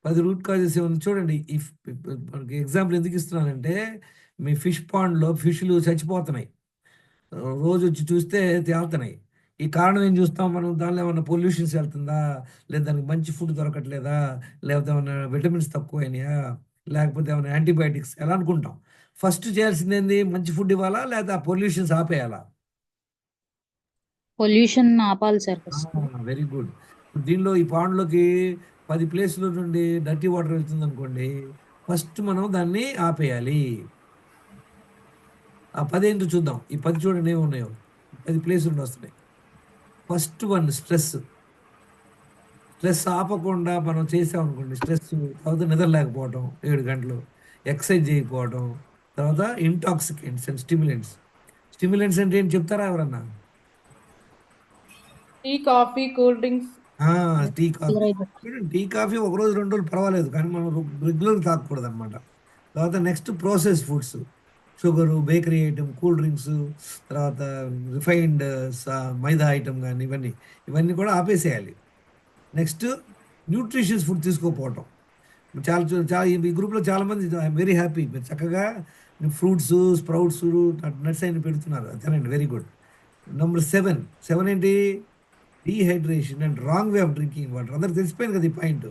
10 root causes ఏమన్నా చూడండి. If మనకి ఎగ్జాంపుల్ ఎందుకు ఇస్తున్నానంటే, మీ ఫిష్ పాండ్‌లో ఫిష్‌లు చచ్చిపోతున్నాయి. రోజొచ్చి చూస్తే తేలుతున్నాయి. ఈ కారణం ఏం చూస్తాం మనం? దానిలో ఏమన్నా పొల్యూషన్స్ ఎళ్తుందా? లేదా దానికి మంచి ఫుడ్ దొరకట్లేదా? లేకపోతే ఏమన్నా విటమిన్స్ తక్కువయినాయా? లేకపోతే ఏమన్నా యాంటీబయాటిక్స్ ఎలా అనుకుంటాం. ఫస్ట్ చేయాల్సిందేంది? మంచి ఫుడ్ ఇవ్వాలా? లేదా పొల్యూషన్స్ ఆపేయాలా? పొల్యూషన్ ఆపాలి సార్ ఆ! ఫస్ట్. Very good. దీనిలో ఈ పాండ్‌లోకి 10 ప్లేస్‌ల నుండి డర్టీ వాటర్ వెళ్తుందనుకోండి. ఫస్ట్ మనం దాన్ని ఆపేయాలి. ఆ 10 ఏంటో చూద్దాం. ఈ 10 చూడండి ఏమున్నాయో. 10 ప్లేసుల నుండి వస్తున్నాయి. First one stress. స్ట్రెస్ ఆపకుండా మనం చేసామనుకోండి స్ట్రెస్ తర్వాత నిద్ర లేకపోవడం 7 గంటలు, ఎక్సర్సైజ్ చేయకపోవడం, తర్వాత ఇంటాక్సికెంట్స్ అండ్ స్టిమ్యులెంట్స్. స్టిమ్యులెంట్స్ అంటే ఏంటి చెప్తారా ఎవరన్నా? Tea, coffee, cool drinks. ఆ! Tea, coffee. చూడండి టీ, కాఫీ ఒక రోజు, 2 రోజులు పర్వాలేదు. కానీ మనం రెగ్యులర్‌గా తాగకూడదనమాట. తర్వాత next process foods. Sugar, bakery item, cool drinks, తర్వాత రిఫైన్డ్ స మైదా ఐటెమ్ గాని ఇవన్నీ. ఇవన్నీ కూడా ఆపేసేయాలి. నెక్స్ట్ న్యూట్రిషియస్ ఫుడ్ తీసుకోకపోవటం. చాలా ఈ గ్రూప్‌లో చాలామంది ఐయామ్ వెరీ హ్యాపీ. మీరు చక్కగా ఫ్రూట్సు, స్ప్రౌట్సు, నట్స్ అయన్నీ పెడుతున్నారు. తినండి వెరీ గుడ్. నంబర్ 7. 7 ఏంటి? Dehydration and wrong way of drinking water. అందరికి తెలిసిపోయింది కదా! ఈ పాయింట్.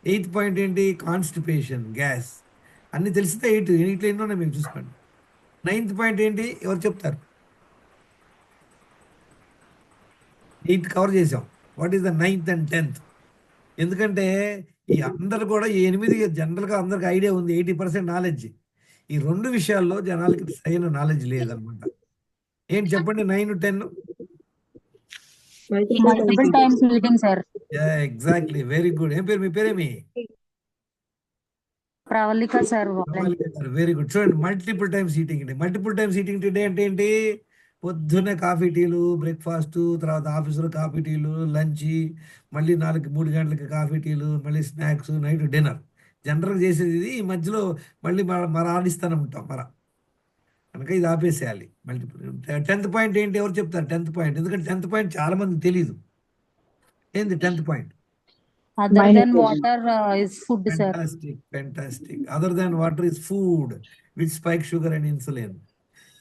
8థ్ పాయింట్ ఏంటి? Constipation, gas. అన్నీ తెలిసితే 8లో ఎన్ని ఉన్నాయి మీరు చూసుకోండి. 9థ్ పాయింట్ ఏంటి? ఎవరు చెప్తారు? 8 కవర్ చేసాం. What is the ninth and 10థ్? ఎందుకంటే ఈ అందరూ కూడా ఈ 8 జనరల్‌గా అందరికి ఐడియా ఉంది. 80% నాలెడ్జ్. ఈ 2 విషయాల్లో జనాలకి సరైన నాలెడ్జ్ లేదన్నమాట. ఏంటి చెప్పండి 9, 10? Multiple times eating sir. Yeah! Exactly. Very good. ఏం పేరు? మీ పేరేమి? Pravalika sir. Pravalika garu. Very good. చూడండి multiple times eating day. Multiple times eating day అంటే ఏంటి? పొద్దున్నే కాఫీ, టీలు, బ్రేక్‌ఫాస్టు, తర్వాత ఆఫీస్‌లో కాఫీ, టీలు, లంచి, మళ్ళీ 3 గంటలకి కాఫీ, టీలు, మళ్ళీ స్నాక్స్, నైట్ డిన్నర్. జనరల్‌గా చేసేది ఇది. ఈ మధ్యలో మళ్ళీ ఆడిస్తూనే ఉంటాం కనుక ఇది ఆపేసేయాలి. మల్టిపుల్ 10థ్ పాయింట్ ఏంటి? ఎవరు చెప్తారు 10థ్ పాయింట్? ఎందుకంటే 10థ్ పాయింట్ చాలా మందికి తెలీదు. ఏంది 10థ్ point? Other then water is food sir. Fantastic. Fantastic. Other than water is food which spike sugar and insulin.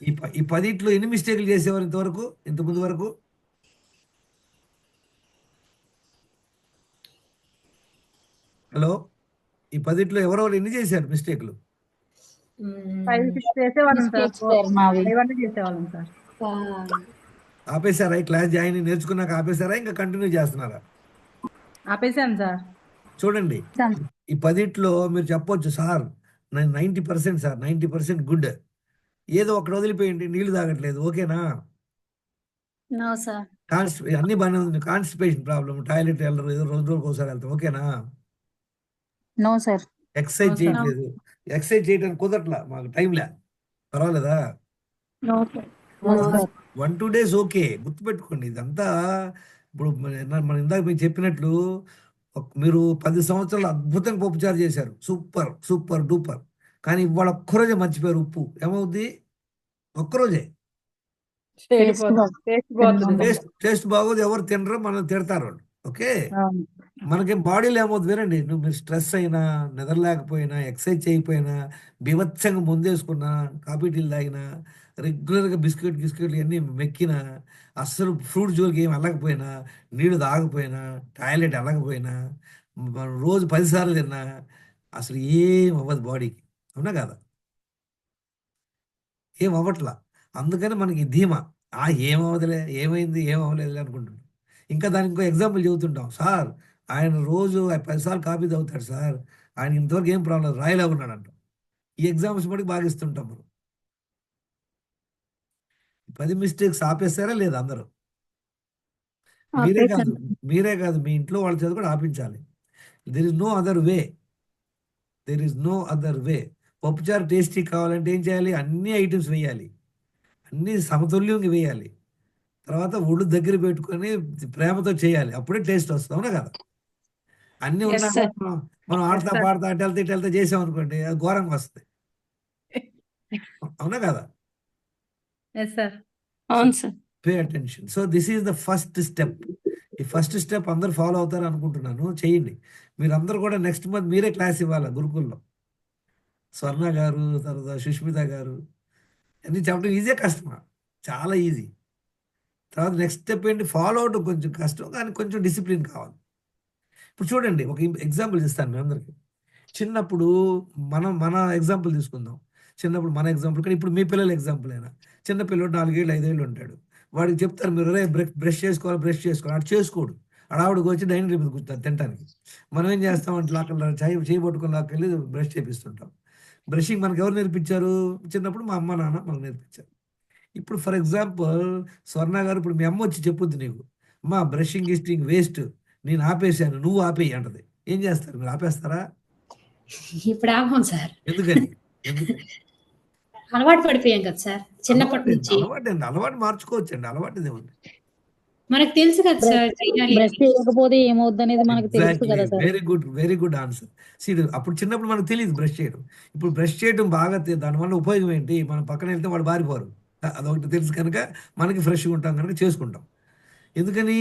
ఈ 10 ఎన్ని మిస్టేక్‌లు చేసేవారు ఇంతవరకు? ఇంతకుముందు వరకు? హలో! ఈ 10 ఎవరెవరు ఎన్ని చేశారు మిస్టేక్‌లు? 5, 6 చేసేవాళ్ళం సార్. మిస్టేక్స్ సార్ మావి. 5 అన్నీ చేసేవాళ్ళం సార్. ఆపేసారా? ఈ క్లాస్ జాయిన్ అయ్యి నేర్చుకున్నాక ఆపేసారా? ఇంకా కంటిన్యూ చేస్తున్నారా? ఆపేసాను సార్. చూడండి. ఈ 10 మీరు చెప్పొచ్చు సార్ నేను 90% సార్ 90% గుడ్. ఏదో ఒకటి వదిలిపోయింది నీళ్లు తాగట్లేదు. ఓకేనా? No sir. అన్నీ బానే ఉంది. Constipation problem. టాయిలెట్ ఎళ్ళరు. ఏదో 2 రోజులకోసారి ఎళ్తాం. ఓకేనా? No sir. Exercise no sir. చేయట్లేదు. ఎక్సర్సైజ్ చేయడానికి కుదరట్లా. మాకు టైంలే. పర్వాలేదా? No sir. No sir. 1, 2 days okay. గుర్తుపెట్టుకోండి. ఇదంతా ఇప్పుడు మనం ఇందాక మీకు చెప్పినట్లు మీరు 10 సంవత్సరాలు అద్భుతంగా పప్పుచారు చేశారు. Super, super duper. కానీ ఇవాళ ఒక్కరోజే మర్చిపోయారు ఉప్పు. ఏమవుద్ది? ఒక్కరోజే. టేస్ట్ పోతుంది. టేస్ట్ బాగోదు. ఎవరు తినరు. మనల్ని తిడతారు వాళ్ళు. ఓకే. అవును. మనకి బాడీలో ఏమవుద్ది వినండి. మీరు స్ట్రెస్ అయినా, నిద్రలేకపోయినా, ఎక్సర్సైజ్ చేయకపోయినా, బీభత్సంగా మందేసుకున్నా, కాఫీ, టీలు తాగినా, రెగ్యులర్‌గా గిస్కెట్లు ఇయన్నీ మెక్కినా, అస్సలు ఫ్రూట్ జోలికి ఏమి ఎళ్ళకపోయినా, నీళ్ళు తాగకపోయినా, టాయిలెట్ ఎళ్ళకపోయినా, మనం రోజు 10 సార్లు తిన్నా, అసలు ఏం అవ్వదు బాడీకి. అవునా కాదా? ఏం అవ్వట్లా. అందుకని మనకి ధీమా. ఏమవ్వదులే, ఏమైంది, ఏం అవ్వలేదులే అనుకుంటున్నాం. ఇంకా దానికి ఇంకో ఎగ్జాంపుల్ చెబుతుంటాం. సార్ ఆయన రోజు 10 సార్లు కాఫీ తాగుతాడు సార్. ఆయనకి ఇంతవరకు ఏం ప్రాబ్లమ్ లేదు. రాయిలాగా ఉన్నాడంటాం. ఈ ఎగ్జాంపుల్స్ మటుకు బాగా ఇస్తుంటాం మనం. 10 మిస్టేక్స్ ఆపేసారా లేదా అందరూ? మీరే కాదు, మీరే కాదు మీ ఇంట్లో వాళ్ళ చేత కూడా ఆపించాలి. There is no other way. There is no other way. పప్పుచారు టేస్టీ కావాలంటే ఏం చేయాలి? అన్ని ఐటెమ్స్ వేయాలి. అన్నీ సమతుల్యంగా వేయాలి. తర్వాత ఒళ్ళు దగ్గర పెట్టుకొని ప్రేమతో చేయాలి. అప్పుడే టేస్ట్ వస్తది. అవునా కదా? అన్నీ Yes, ఉన్నా sir. కూడా మనం ఆడతా, sir. పాడతా, అటెళ్తా చేసామనుకోండి అది ఘోరంగా వస్తది. అవునా కదా? Yes sir. అవును sir. Pay attention. So this is the first step. ఈ ఫస్ట్ స్టెప్ అందరూ ఫాలో అవుతారు అనుకుంటున్నాను. చేయండి. మీరందరూ కూడా నెక్స్ట్ మంత్ మీరే క్లాస్ ఇవ్వాలా గురుకుల్లో. స్వర్ణ గారు, తర్వాత సుష్మిత గారు అన్నీ చెప్పడం ఈజీయా కష్టమా? చాలా ఈజీ. తర్వాత నెక్స్ట్ స్టెప్ ఏంటి ఫాలో అవ్వడం కొంచెం కష్టం కానీ కొంచెం డిసిప్లిన్ కావాలి. ఇప్పుడు చూడండి ఒక ఎగ్జాంపుల్ ఇస్తాను మీ అందరికి. చిన్నప్పుడు మన ఎగ్జాంపుల్ తీసుకుందాం. చిన్నప్పుడు మన ఎగ్జాంపుల్ కానీ ఇప్పుడు మీ పిల్లల ఎగ్జాంపుల్ అయినా. చిన్న పిల్లోడు 4 ఏళ్ళు, 5 ఏళ్ళు ఉంటాడు. వాడికి చెప్తారు మీరు "రేయ్ బ్రష్ చేసుకోవాలి, బ్రష్ చేసుకోవాలి." ఆడు చేసుకోడు. ఆవిడకి వచ్చి డైనింగ్ టేబుల్ మీద కూర్చుంటాడు తినటానికి. మనం ఏం చేస్తామంటే లాక్కల చేయి పట్టుకొని లాక్కెళ్ళి బ్రష్ చేపిస్తుంటాం. బ్రషింగ్ మనకు ఎవరు నేర్పించారు? చిన్నప్పుడు మా అమ్మ, నాన్న మనకు నేర్పించారు. ఇప్పుడు ఫర్ ఎగ్జాంపుల్ స్వర్ణ గారు ఇప్పుడు మీ అమ్మ వచ్చి చెప్పుద్ది నీకు. అమ్మా బ్రషింగ్ గిస్టింగ్ వేస్ట్. నేను ఆపేసాను. నువ్వు ఆపేయి అంటది. ఏం చేస్తారు? మీరు ఆపేస్తారా? ఇప్పుడు ఆపం సార్. ఎందుకని? ఎందుకని? అలవాటు పడిపోయాం కదా సార్ చిన్నప్పటి నుంచి. అలవాటు మార్చుకోవచ్చండి. అలవాటుదేముంది? మనకు తెలుసు కదా సార్ చేయాలి. బ్రష్ చేయకపోతే ఏమవుద్ది అనేది మనకు తెలుసు ఎగ్జాక్ట్లీ. కదా sir. Very good answer. See అప్పుడు చిన్నప్పుడు మనకు తెలియదు బ్రష్ చేయడం. ఇప్పుడు బ్రష్ చేయడం బాగా దానివల్ల ఉపయోగం ఏంటి? మనం పక్కన వెళ్తే వాడు బారిపోరు. అదొకటి తెలుసు కనుక మనకి ఫ్రెష్‌గా ఉంటాం కనుక చేసుకుంటాం. ఎందుకని?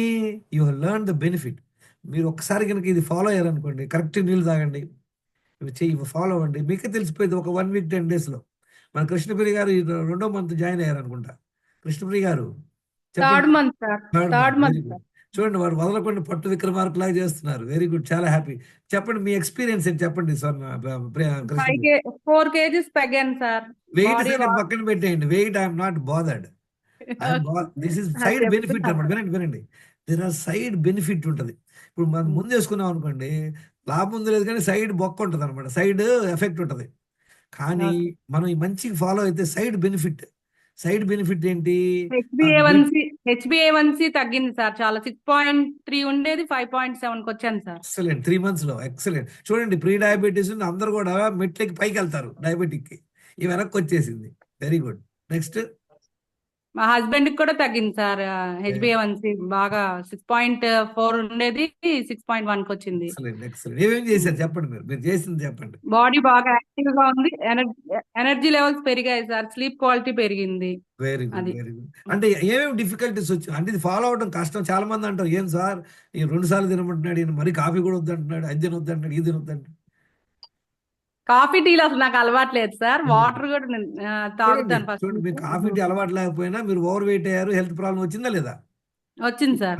You have learn the benefit. మీరు ఒక్కసారి కనుక ఇది ఫాలో అయ్యారనుకోండి, కరెక్ట్‌గా నీళ్ళు తాగండి. ఇవి ఫాలో అవ్వండి. మీకే తెలిసిపోయింది ఒక 1 వీక్ 10 డేస్‌లో. మన కృష్ణప్రియ గారు ఈ రెండో month join అయ్యారనుకుంటా. Krishnapriya garu third చెప్పండి. Month sir. Third third month. Very month good. Sir. చూడండి వాడు వదలకుండా పట్టు విక్రమార్కులాగా చేస్తున్నారు. Very good. చాలా హ్యాపీ. చెప్పండి మీ ఎక్స్‌పీరియన్స్ ఏంటి చెప్పండి స్వర్ణ కృష్ణప్రియ. 4 kgs తగ్గాను సార్. వెయిట్ బాడీ సంగతి పక్కన పెట్టేయండి. Weight I am not bothered. This is side benefit అన్నమాట. వినండి. దేర్ ఆర్ సైడ్ బెనిఫిట్ ఉంటది. ఇప్పుడు మనం ముందేసుకున్నాం అనుకోండి, లాభం ఉంది లేదు కానీ సైడ్ బొక్క ఉంటది అనమాట. సైడ్ ఎఫెక్ట్ ఉంటది. కానీ మనం ఈ మంచిగా ఫాలో అయితే సైడ్ బెనిఫిట్ ఏంటి? హెచ్బిఏవన్సీ తగ్గింది సార్. చాలా 6.3 ఉండేది 5.7కి వచ్చాను సార్. ఎక్సలెంట్. 3 months లో ఎక్సలెంట్. చూడండి ప్రీ డయాబెటీస్ అందరూ కూడా మెట్లకి పైకి వెళ్తారు డయాబెటిక్కి. ఈ వెనక్కి వచ్చేసింది. Very good. నెక్స్ట్ మా హస్బెండ్ కి కూడా తగ్గింది సార్. హెచ్బిఏవన్సీ బాగా 6.4 ఉండేది 6.1కి వచ్చింది. ఎక్సలెంట్. ఏమేమి చేశారు చెప్పండి మీరు చేసింది చెప్పండి. బాడీ బాగా యాక్టివ్ గా ఉంది. ఎనర్జీ లెవెల్స్ పెరిగాయి సార్. స్లీప్ క్వాలిటీ పెరిగింది. Very good. అది. Very good. అంటే ఏమేమి డిఫికల్టీస్ వచ్చాయి? అంటే ఇది ఫాలో అవడం కష్టం. చాలా మంది అంటారు ఏం సార్ ఈ 2 సార్లు తినమంటున్నాడు, ఈయన మరి కాఫీ కూడా వద్దంటున్నాడు, అది తినొద్దంటున్నాడు, ఇది తినొద్దంటున్నాడు. కాఫీ టీలు అసలు నాకు అలవాట్లేదు సార్. వాటర్ కూడా నేను తాగుతాను ఫస్ట్ చూడండి మీకు కాఫీ టీ అలవాటు లేకపోయినా మీరు ఓవర్ వెయిట్ అయ్యారు, హెల్త్ ప్రాబ్లం వచ్చిందా లేదా? వచ్చింది సార్.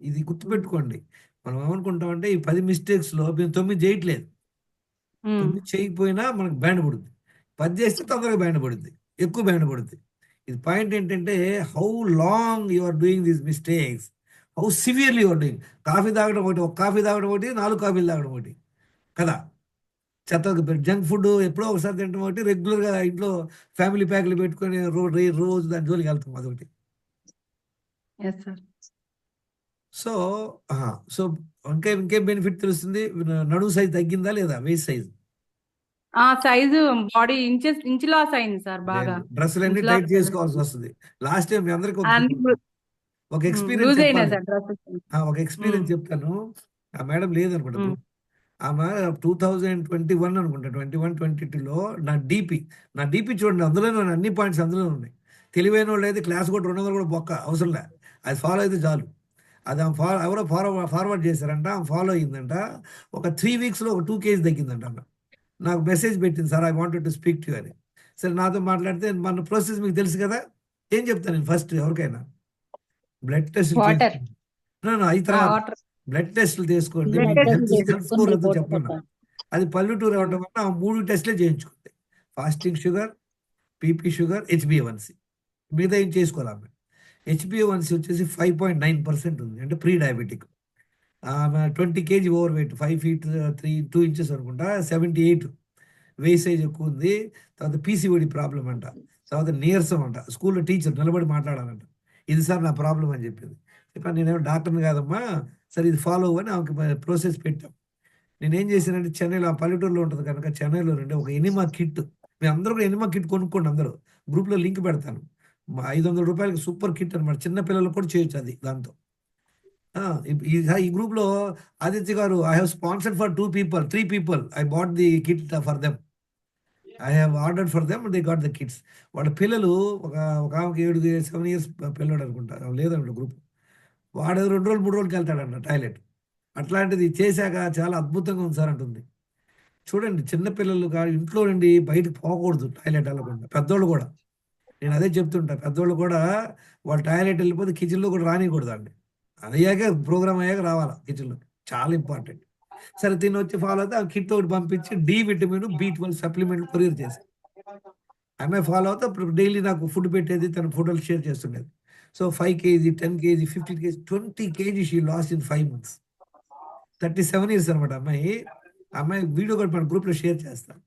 ఇది గుర్తుపెట్టుకోండి. మనం ఏమనుకుంటామంటే ఈ 10 mistakes లో మేము 9 చేయట్లేదు. 9 చేయకపోయినా మనకు బ్యాండ్ పడుద్ది. 10 చేస్తే తొందరగా బ్యాండ్ పడుద్ది, ఎక్కువ బ్యాండ్ పడుద్ది. ఇది పాయింట్ ఏంటంటే how long you are doing these mistakes, how severely you are doing. Coffee తాగడం ఒకటి, ఒక కాఫీ తాగడం ఒకటి, 4 కాఫీలు తాగడం ఒకటి కదా. జంక్ ఫుడ్ ఎప్పుడో ఒకసారి తినడం ఒకటి, రెగ్యులర్గా ఇంట్లో ఫ్యామిలీ ప్యాక్లు పెట్టుకొని రోజు దాని జోలికి వెళ్తాం అదొకటి. Yes sir. సో సో ఇంకేం బెనిఫిట్ తెలుస్తుంది? నడుము సైజ్ తగ్గిందా లేదా? Waist size size body inch loss అయింది సార్. బాగా డ్రెస్సులన్నీ ఇంచ్ టైట్ లాస్ చేసుకోవాల్సి వస్తుంది. లాస్ట్ టైం మీ అందరికి ఒక లూజ్ ఎక్స్పీరియన్స్ అయినాయి సార్ డ్రెస్సెస్. ఒక ఎక్స్పీరియన్స్ చెప్తాను. ఆ మేడం లేదనుకుంటా ఇప్పుడు. ఆమె 2021 అనుకుంటా, 21-22లో నా డీపీ చూడండి, అందులోనే ఉన్నాయి అన్ని పాయింట్స్, అందులోనే ఉన్నాయి. తెలివైన వాళ్ళు అయితే క్లాస్ కూడా 200 కూడా బొక్క అవసరం లే, అది ఫాలో అయితే చాలు. అది ఆమె ఎవరో ఫార్వర్డ్ చేశారంట, ఆమె ఫాలో అయ్యిందంట. ఒక 3 weeksలో ఒక 2 kgs తగ్గిందంట. ఆమె నాకు మెసేజ్ పెట్టింది, sir I wanted to speak to you అని. సరే నాతో మాట్లాడితే మన ప్రాసెస్ మీకు తెలుసు కదా. ఏం చెప్తాను నేను ఫస్ట్ ఎవరికైనా బ్లడ్ టెస్ట్ అయి తర్వాత బ్లడ్ టెస్టులు చేసుకోండి, హెల్త్ స్కోర్ ఎంతో చెప్పండి. అది పల్లెటూరు అవడం వల్ల 3 టెస్టులే చేయించుకుంది. ఫాస్టింగ్ షుగర్, పీపీ షుగర్, హెచ్బిఏవన్సీ. మిగతా ఏం చేసుకోవాలి ఆమె. హెచ్బిఏవన్సీ వచ్చేసి 5.9% ఉంది, అంటే pre diabetic. 20 kg over weight, 5 feet 2 inches అనుకుంటా, 78 వెయిట్ సైజ్ ఎక్కువ ఉంది. తర్వాత పీసీఓడి ప్రాబ్లం అంట, తర్వాత నీరసం అంట. స్కూల్లో టీచర్ నిలబడి మాట్లాడాలంట, ఇది సార్ నా ప్రాబ్లం అని చెప్పింది. చెప్పాను నేనేమో డాక్టర్ని కాదమ్మా, సరే ఇది ఫాలో అవ్వని ఆమెకి ప్రాసెస్ పెట్టాం. నేనేం చేశానంటే చెన్నైలో, ఆ పల్లెటూరులో ఉంటుంది కనుక చెన్నైలో నుండి ఒక ఎనిమా కిట్, మీ అందరూ కూడా ఎనిమా కిట్ కొనుక్కోండి. అందరూ గ్రూప్లో లింక్ పెడతాను. 500 రూపాయలకి సూపర్ కిట్ అనమాట. చిన్న పిల్లలు కూడా చేయొచ్చు అది. దాంతో ఈ గ్రూప్లో Aditya garu, I have sponsored for 3 people. I bought the kit for them. I have ordered for them, they got the kits. వాళ్ళ పిల్లలు ఒక ఆమెకి 7 years పిల్లడు అనుకుంటా, లేదనుకుంటా గ్రూప్. వాడు 2 రోజులు 3 రోజులకి వెళ్తాడంట టాయిలెట్. అట్లాంటిది చేశాక చాలా అద్భుతంగా ఉంది సార్ అంటుంది. చూడండి చిన్నపిల్లలు ఇంట్లో నుండి బయటకు పోకూడదు టాయిలెట్ వెళ్ళకుండా, పెద్దోళ్ళు కూడా. నేను అదే చెప్తుంటా, పెద్దోళ్ళు కూడా వాళ్ళు టాయిలెట్ వెళ్ళిపోతే కిచెన్లో కూడా రానియకూడదు అండి. అయ్యాక ప్రోగ్రామ్ అయ్యాక రావాలా కిచెన్లో, చాలా ఇంపార్టెంట్. సరే తిని వచ్చి ఫాలో అయితే ఆ కిట్ ఒకటి పంపించి D vitamin B12 supplement courier చేసి ఆమె ఫాలో అవుతా డైలీ నాకు ఫుడ్ పెట్టేది, తన ఫోటోలు షేర్ చేస్తుండేది. So 5 kg 10 kg 15 kg 20 kg she lost in 5 months. 37 years అనమాట అమ్మాయి. అమ్మాయి వీడియో కూడా మన గ్రూప్లో షేర్ చేస్తాను.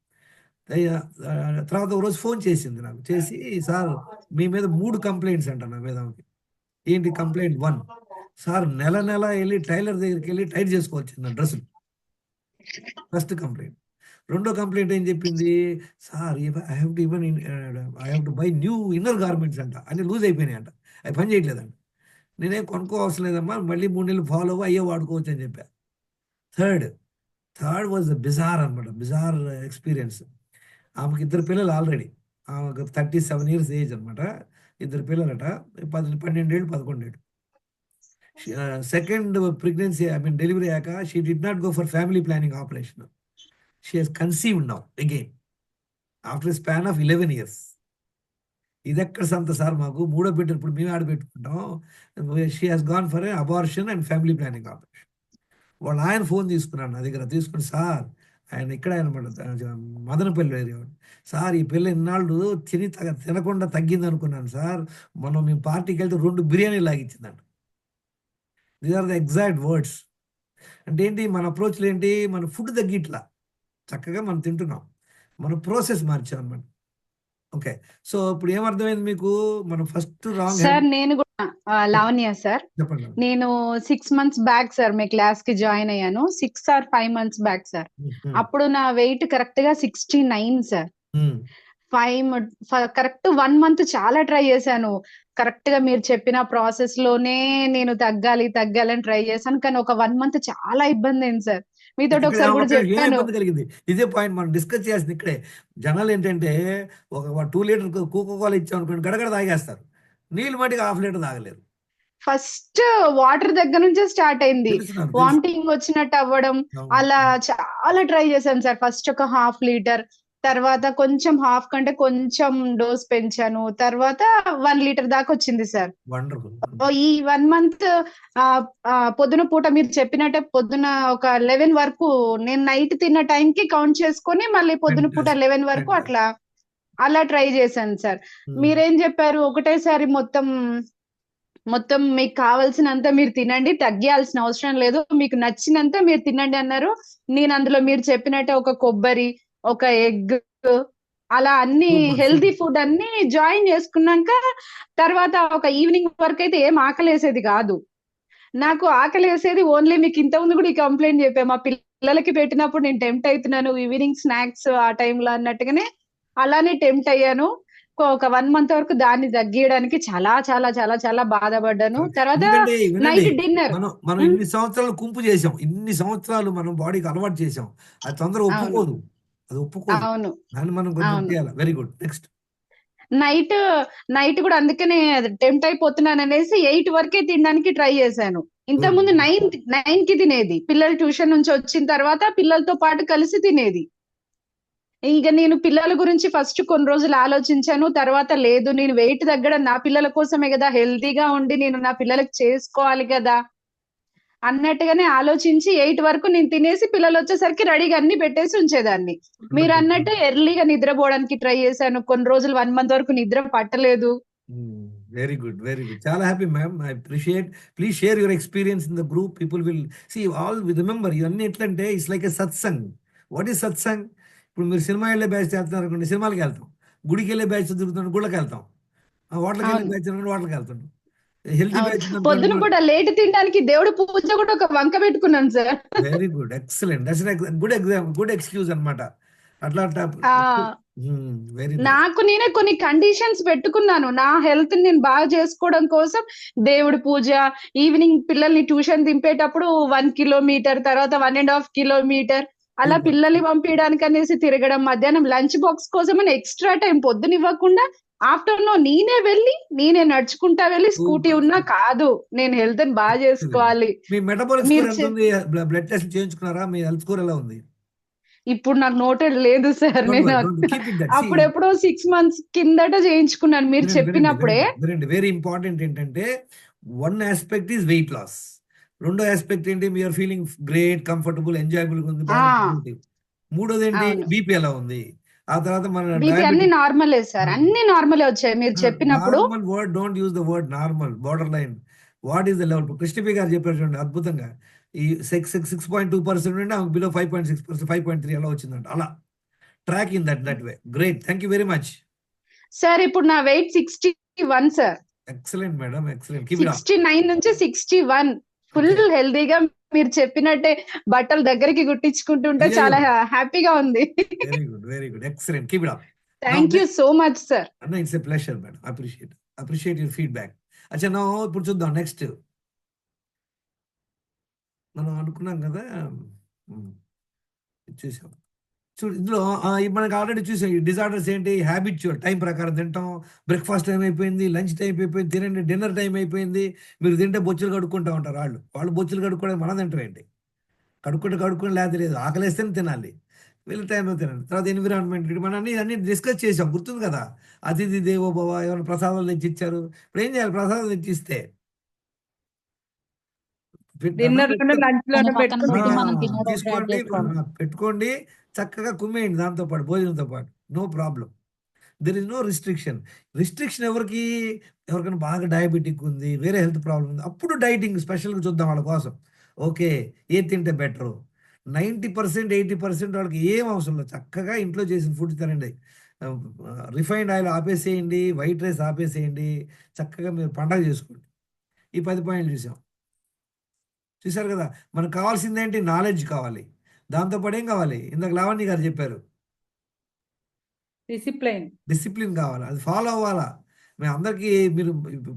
తర్వాత ఒక రోజు ఫోన్ చేసింది నాకు, చేసి సార్ మీ మీద 3 కంప్లైంట్స్ అంట నా మీద. ఆమెకి ఏంటి కంప్లైంట్ 1, సార్ నెల నెల వెళ్ళి టైలర్ దగ్గరికి వెళ్ళి టైట్ చేసుకోవచ్చు డ్రెస్సులు, ఫస్ట్ కంప్లైంట్. రెండో కంప్లైంట్ ఏం చెప్పింది, sir I have to buy new inner garments అంట, అన్ని లూజ్ అయిపోయినాయి అంట, అవి పని చేయట్లేదంట. నేనేం కొనుక్కోవలసిన లేదమ్మా, మళ్ళీ 3 నెలలు ఫాలో అయ్యే వాడుకోవచ్చు అని చెప్పా. థర్డ్ వాజ్ బిజార్ అనమాట, బిజార్ ఎక్స్పీరియన్స్. ఆమెకి 2 పిల్లలు ఆల్రెడీ, ఆమెకు 37 years ఏజ్ అనమాట, 2 పిల్లలట, 12 ఏళ్ళు 11 ఏళ్ళు. సెకండ్ ప్రెగ్నెన్సీ డెలివరీ అయ్యాక she did not go for family planning operation. She has conceived now again after span of 11 years. ఇది ఎక్కడ సంత సార్, మాకు 3వ బిడ్డ ఇప్పుడు మేము ఆడబెట్టుకుంటాం. She has gone for abortion and family planning operation. వాళ్ళు ఆయన ఫోన్ తీసుకున్నాను నా దగ్గర, తీసుకుని సార్ ఆయన ఇక్కడ అనమాట మదనపల్లి ఏరియా, సార్ ఈ పిల్ల ఇన్నాళ్ళు తినకుండా తగ్గింది అనుకున్నాను సార్, మనం మేము పార్టీకి వెళ్తే 2 బిర్యానీలు లాగిచ్చిందంట. These are the exact words. అంటే ఏంటి మన అప్రోచ్లు ఏంటి, మన ఫుడ్ తగ్గిట్లా, చక్కగా మనం తింటున్నాం, మన ప్రాసెస్ మార్చాం అనమాట. ఓకే, సో ఇప్పుడు ఏమర్థమైంది మీకు, మనం ఫస్ట్ రాంగ్. సార్ నేను కూడా లావణ్య సార్, చెప్పండి. నేను 6 months బ్యాక్ సార్ మీ క్లాస్ కి జాయిన్ అయ్యాను, 6 or 5 months బ్యాక్ సార్. అప్పుడు నా వెయిట్ కరెక్ట్ గా 69 సార్. కరెక్ట్ 1 month చాలా ట్రై చేశాను, కరెక్ట్ గా మీరు చెప్పిన ప్రాసెస్ లోనే నేను తగ్గాలి అని ట్రై చేశాను, కానీ ఒక 1 month చాలా ఇబ్బంది అయింది సార్. మీతో ఒకసారి కూడా చెప్పాను. కలిగింది ఇదే పాయింట్ మనం డిస్కస్ చేస్తుంది ఇక్కడే. జనాలు ఏంటంటే ఒక 2 లీటర్ కోకోకోలా ఇచ్చాం అనుకోండి, గడగడ తాగేస్తారు, నీళ్ళు మటుకు 1/2 లీటర్ తాగలేరు. ఫస్ట్ వాటర్ దగ్గర నుంచే స్టార్ట్ అయింది, వామిటింగ్ వచ్చినట్టు అవ్వడం, అలా చాలా ట్రై చేశాను సార్. ఫస్ట్ ఒక 1/2 లీటర్, తర్వాత కొంచెం హాఫ్ కంటే కొంచెం డోస్ పెంచాను, తర్వాత 1 లీటర్ దాకా వచ్చింది సార్. ఈ 1 month పొద్దున పూట మీరు చెప్పినట్టే పొద్దున ఒక 11 వరకు నేను నైట్ తిన్న టైంకి కౌంట్ చేసుకొని మళ్ళీ పొద్దున పూట 11 వరకు అలా ట్రై చేశాను సార్. మీరేం చెప్పారు, ఒకటేసారి మొత్తం మీకు కావాల్సినంత మీరు తినండి, తగ్గాల్సిన అవసరం లేదు, మీకు నచ్చినంత మీరు తినండి అన్నారు. నేను అందులో మీరు చెప్పినట్టే ఒక కొబ్బరి, ఒక ఎగ్, అలా అన్ని హెల్తీ ఫుడ్ అన్ని జాయిన్ చేసుకున్నాక తర్వాత ఒక ఈవినింగ్ వరకు అయితే ఏం ఆకలేసేది కాదు. నాకు ఆకలేసేది ఓన్లీ మీకు ఇంతకుముందు కూడా ఈ కంప్లైంట్ చెప్పా, మా పిల్లలకి పెట్టినప్పుడు నేను టెంప్ట్ అవుతున్నాను ఈవినింగ్ స్నాక్స్ ఆ టైంలో అన్నట్టుగానే అలానే టెంప్ట్ అయ్యాను. ఒక 1 month వరకు దాన్ని తగ్గియడానికి చాలా చాలా చాలా చాలా బాధపడ్డాను. తర్వాత నైట్ డిన్నర్ మనం ఇన్ని సంవత్సరాలు కుంపు చేసాం, ఇన్ని సంవత్సరాలు మనం బాడీకి అలవాటు చేసాం, అది తొందరగా ఒప్పుకోదు, అది ఒప్పుకోదు. అవును, దాన్ని మనం కొంచెం చేయాలి. Very good. నెక్స్ట్ నైట్ కూడా అందుకనే టెంప్ట్ అయిపోతున్నాను అనేసి 8 వరకే తినడానికి ట్రై చేశాను. ఇంతకుముందు 9 కి తినేది, పిల్లలు ట్యూషన్ నుంచి వచ్చిన తర్వాత పిల్లలతో పాటు కలిసి తినేది. ఇక నేను పిల్లల గురించి ఫస్ట్ కొన్ని రోజులు ఆలోచించాను, తర్వాత లేదు నేను వెయిట్ తగ్గడం నా పిల్లల కోసమే కదా, హెల్తీగా ఉండి నేను నా పిల్లలకి చేసుకోవాలి కదా అన్నట్టుగానే ఆలోచించి 8 వరకు నేను తినేసి పిల్లలు వచ్చేసరికి రెడీగా అన్ని పెట్టేసి ఉంచేదాన్ని. మీరు అన్నట్టు ఎర్లీగా నిద్రపోవడానికి ట్రై చేశాను, కొన్ని రోజులు 1 month వరకు నిద్ర పట్టలేదు. Very good, very good. చాలా happy ma'am, I appreciate. Please share your experience in the group. People will see all. Remember ఇవన్నీ ఎట్లంటే it's like a satsang. What is satsang? ఇప్పుడు మీరు సినిమా వెళ్ళే బ్యాచ్ చేస్తున్నారు అనుకోండి, సినిమాలకి వెళ్తాం. గుడికి వెళ్ళే బ్యాచ్ తిరుగుతున్నాడు, గుళ్ళకి వెళ్తాం. హోటల్కి వెళ్ళే బ్యాచ్ హోటల్కి వెళ్తాం. హెల్తీ బ్యాచ్ పొద్దున కూడా లేట్ తినడానికి దేవుడి పూజ కూడా ఒక వంక పెట్టుకున్నాను sir. Very good, excellent. Good excuse అన్నమాట. అట్లా నాకు నేనే కొన్ని కండిషన్స్ పెట్టుకున్నాను, నా హెల్త్ నేను బాగా చేసుకోవడం కోసం. దేవుడి పూజ, ఈవినింగ్ పిల్లల్ని ట్యూషన్ దింపేటప్పుడు 1 kilometer, తర్వాత 1.5 kilometer అలా పిల్లల్ని పంపించడానికి అనేసి తిరగడం, మధ్యాహ్నం లంచ్ బాక్స్ కోసం అని ఎక్స్ట్రా టైం పొద్దున ఇవ్వకుండా ఆఫ్టర్నూన్ నేనే నడుచుకుంటా వెళ్ళి స్కూటీ సూపర్ ఉన్నా కాదు, నేను హెల్త్ బాగా చేసుకోవాలి. మీ మెటబాలిక్ మీరు స్కోర్ ఎంత ఉంది? బ్లడ్ టెస్ట్ చేయించుకున్నారా? మీ హెల్త్ స్కోర్ ఎలా ఉంది? ఇప్పుడు నాకు నోటెడ్ లేదు సార్. డోంట్ నేను worry, don't keep it that. అప్పుడెప్పుడో 6 months కిందట చేయించుకున్నాను మీరు చెప్పినప్పుడే. వెరీ ఇంపార్టెంట్ ఏంటంటే, one aspect is weight loss. రెండో ఆస్పెక్ట్ ఏంటి? మీరు ఫీలింగ్ గ్రేట్, కంఫర్టబుల్, ఎంజాయబుల్ ఉంది, బాగుంది. మూడోది ఏంటి? అవును. బీపీ ఎలా ఉంది? ఆ తర్వాత మన బీపీ అన్ని నార్మలే సార్, అన్ని నార్మలే వచ్చాయి మీరు చెప్పినప్పుడు. Normal word, don't use the word normal, borderline. What is the level? కృష్ణపి గారు చెప్పారు చూడండి అద్భుతంగా. ఈ 6.2% నుండి ఆమెకు బిలో 5.6%, 5.3 అలా వచ్చిందంట. అలా track in that way. Great, thank you very much. Sir ఇప్పుడు నా weight 61 sir. Excellent madam, excellent. Keep it up. 69 నుంచి 61 ఫుల్ హెల్దీగా మీరు చెప్పినట్టే బట్టలు దగ్గరికి గుట్టించుకుంటుంటే అయ్యో. చాలా హ్యాపీగా ఉంది. Very good, very good, excellent. Keep it up. Thank you so much sir. అన్న, it's a pleasure madam. Appreciate your feedback. అచ్చా, నా ఇప్పుడు చూద్దాం నెక్స్ట్. మనం అనుకున్నాం కదా, చూసాం చూడు ఇందులో మనకి ఆల్రెడీ చూసాం. ఈ డిజార్డర్స్ ఏంటి? హ్యాబిచువల్, టైం ప్రకారం తింటాం. బ్రేక్ఫాస్ట్ టైం అయిపోయింది, లంచ్ టైం అయిపోయింది, తినండి, డిన్నర్ టైం అయిపోయింది. మీరు తింటే బొచ్చులు కడుక్కుంటూ ఉంటారు. వాళ్ళు బొచ్చులు కడుక్కోవడానికి మనం తింటాం ఏంటి? కడుక్కొని లేకపోతే లేదు, ఆకలేస్తేనే తినాలి, వీళ్ళ టైంలో తినండి. తర్వాత ఎన్విరాన్మెంట్, మనం అన్ని డిస్కస్ చేసాం, గుర్తుంది కదా. అతిథి దేవో భవ, ఏమైనా ప్రసాదాలు తెచ్చి ఇచ్చారు. ఇప్పుడు ఏం చేయాలి? ప్రసాదం తెచ్చి ఇస్తే డిన్నర్ లోనే లంచ్ లోనే పక్కన పెట్టుకుని పెట్టి మనం తినేది ఒకటి తీసుకోండి, యాడ్ చేసుకోవాలి. పెట్టుకోండి, చక్కగా కుమ్మేయండి దాంతో పాటు, భోజనంతో పాటు. No problem, there is no restriction ఎవరికి? ఎవరికైనా బాగా డయాబెటిక్ ఉంది, వేరే హెల్త్ ప్రాబ్లం ఉంది, అప్పుడు డైటింగ్ స్పెషల్గా చూద్దాం వాళ్ళ కోసం. ఓకే, ఏది తింటే బెటరు? 90%, 80% వాళ్ళకి ఏం అవసరం లేదు, చక్కగా ఇంట్లో చేసిన ఫుడ్ తినండి. రిఫైన్డ్ ఆయిల్ ఆపేసేయండి, వైట్ రైస్ ఆపేసేయండి, చక్కగా మీరు పండగ చేసుకోండి. ఈ 10 పాయింట్లు చూశారు కదా. మనకు కావాల్సింది ఏంటి? నాలెడ్జ్ కావాలి. దాంతోపాటు ఏం కావాలి? ఇందాక లావణ్య గారు చెప్పారు, డిసిప్లిన్ కావాలి. అది ఫాలో అవ్వాలా. మేము అందరికీ మీరు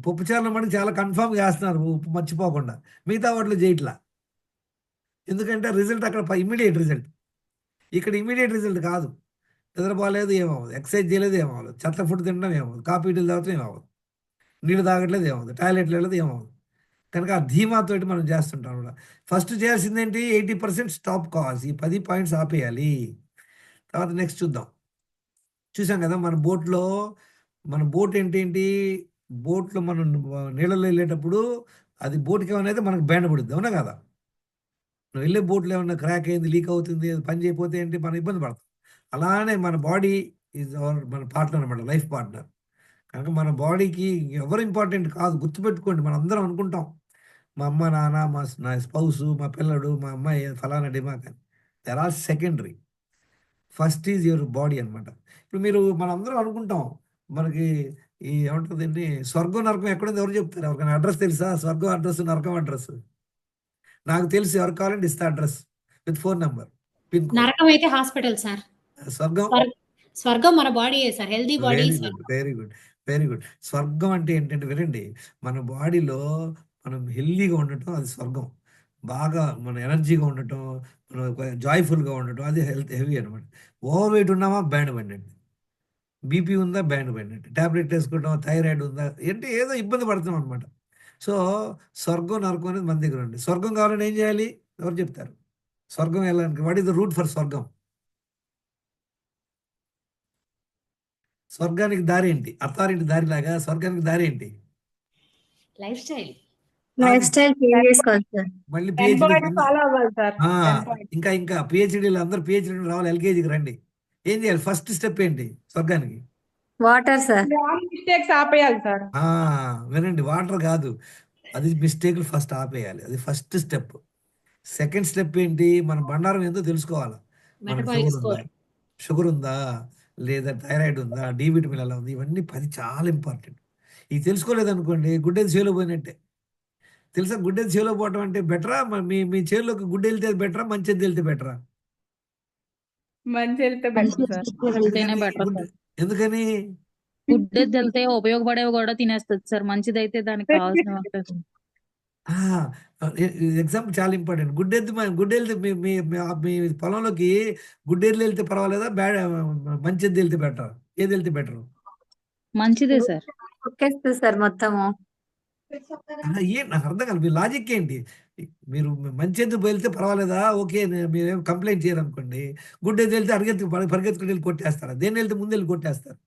పప్పుచారుల మటుకు చాలా కన్ఫామ్గా చేస్తున్నారు, ఉప్పు మర్చిపోకుండా. మిగతా వాటిలో చేయట్లా. ఎందుకంటే రిజల్ట్ అక్కడ ఇమ్మీడియట్ రిజల్ట్, ఇక్కడ ఇమ్మీడియట్ రిజల్ట్ కాదు. నిద్రపోలేదు ఏమవ్వదు, ఎక్సర్సైజ్ చేయలేదు ఏమవ్వదు, చెత్త ఫుడ్ తినడం ఏమవ్వదు, కాఫీ టీలు తాగటం ఏమవ్వదు, నీళ్ళు తాగట్లేదు ఏమవుతుంది, టాయిలెట్లు వెళ్ళదు ఏమవుతుంది. కనుక ఆ ధీమాతోటి మనం చేస్తుంటాం కూడా. ఫస్ట్ చేయాల్సింది ఏంటి? 80% స్టాప్ కావాల్సి, ఈ 10 పాయింట్స్ ఆపేయాలి. తర్వాత నెక్స్ట్ చూద్దాం. చూసాం కదా మన బోట్ ఏంటి? బోట్లో మనం నీళ్ళలో వెళ్ళేటప్పుడు అది బోట్కి ఏమైనా అయితే మనకు బ్యాండ్ పడుద్ది, అవునా కదా? నువ్వు వెళ్ళే బోట్లో ఏమన్నా క్రాక్ అయింది, లీక్ అవుతుంది, అది పని చేయకపోతే ఏంటి? మనం ఇబ్బంది పడతాం. అలానే మన బాడీ ఈజ్ మన పార్ట్నర్ అనమాట, లైఫ్ పార్ట్నర్. కనుక మన బాడీకి ఎవరు ఇంపార్టెంట్ కాదు, గుర్తుపెట్టుకోండి. మనం అందరం అనుకుంటాం మా అమ్మ నాన్న, నా స్పౌసు, మా పిల్లడు, మా అమ్మాయి, ఫలానా డిమాక్ అని. There are secondary. First is your body అనమాట. ఇప్పుడు మనందరం అనుకుంటాం మనకి ఈ ఏమంటుందండి, స్వర్గం నరకం ఎక్కడుంది ఎవరు చెప్తారు? ఎవరికైనా అడ్రస్ తెలుసా? స్వర్గం అడ్రస్, నరకం అడ్రస్ నాకు తెలుసు. ఎవరు కావాలంటే ఇస్తా address with phone number, pin code. నరకం అయితే హాస్పిటల్ సార్. స్వర్గం స్వర్గం మన బాడీయే sir, healthy body. Very good. స్వర్గం అంటే ఏంటంటే వినండి, మన బాడీలో మనం హెల్దీగా ఉండటం అది స్వర్గం. బాగా మన ఎనర్జీగా ఉండటం, మనం జాయ్ఫుల్గా ఉండటం, అది హెవీ అనమాట. ఓవర్ వెయిట్ ఉన్నామా బ్యాండ్ పడినట్టు, బీపీ ఉందా బ్యాండ్ పడినట్టు, ట్యాబ్లెట్ వేసుకుంటాం, థైరాయిడ్ ఉందా ఏంటి, ఏదో ఇబ్బంది పడుతున్నాం అనమాట. సో స్వర్గం నరకం అనేది మన దగ్గర ఉంది. స్వర్గం కావాలని ఏం చేయాలి? ఎవరు చెప్తారు? స్వర్గం వెళ్ళడానికి what is the route for స్వర్గం? స్వర్గానికి దారి ఏంటి? అత్తారింటి దారి లాగా స్వర్గానికి దారి ఏంటి? Life style. మళ్ళీ 10 పిహెచ్డి, పాయింట్స్ ఫాలో అవ్వాలి సార్. 10 పాయింట్స్. ఇంకా పిహెచ్డీలు అందరూ పిహెచ్డీ రావాలి, ఎల్కేజీకి రండి. ఏం చేయాలి? ఫస్ట్ స్టెప్ ఏంటి స్వర్గానికి? Water sir. మిస్టేక్స్ ఆపేయాలి సార్. వినండి, వాటర్ కాదు, అది మిస్టేక్లు ఫస్ట్ ఆపేయాలి, అది ఫస్ట్ స్టెప్. సెకండ్ స్టెప్ ఏంటి? మన బండారం ఏందో తెలుసుకోవాలి. మనకు షుగర్ ఉందా, లేదా థైరాయిడ్ ఉందా, డి విటమిన్ ఎలా ఉంది, ఇవన్నీ 10 చాలా ఇంపార్టెంట్. ఇది తెలుసుకోలేదనుకోండి, గుడ్డేది చేలో పోయినట్టే. తెలుసా? గుడ్డేది చేలో పోవటం అంటే బెటరా? మీ చేలోకి గుడ్డ వెళ్తే బెటరా, మంచిది వెళ్తే బెటరా? మంచి వెళ్తే బెటర్ సార్. వెళ్తేనే బెటర్ సార్. ఎందుకని? గుడ్డెది వెళ్తే ఉపయోగపడేవి కూడా తినేస్తుంది సార్, మంచిదైతే దానికి కావాల్సిన ఉంటుంది. ఎగ్జాంపుల్ చాలా ఇంపార్టెంట్. గుడ్డెళ్తే మీ పొలంలోకి గుడ్డేర్లు వెళ్తే పర్వాలేదా, మంచిది వెళ్తే బెటర్? ఏది వెళ్తే బెటర్? మంచిదే సార్. ఒక్కేస్తుంది సార్ మొత్తము. నాకు అర్థం కాదు మీ లాజిక్ ఏంటి? మీరు మంచి వెళ్తే పర్వాలేదా? ఓకే, మీరేం కంప్లైంట్ చేయరు అనుకోండి. గుడ్డేది వెళ్తే పరిగెత్తుకుని వెళ్ళి కొట్టేస్తారా? దేన్ని వెళ్తే ముందు వెళ్ళి కొట్టేస్తారు.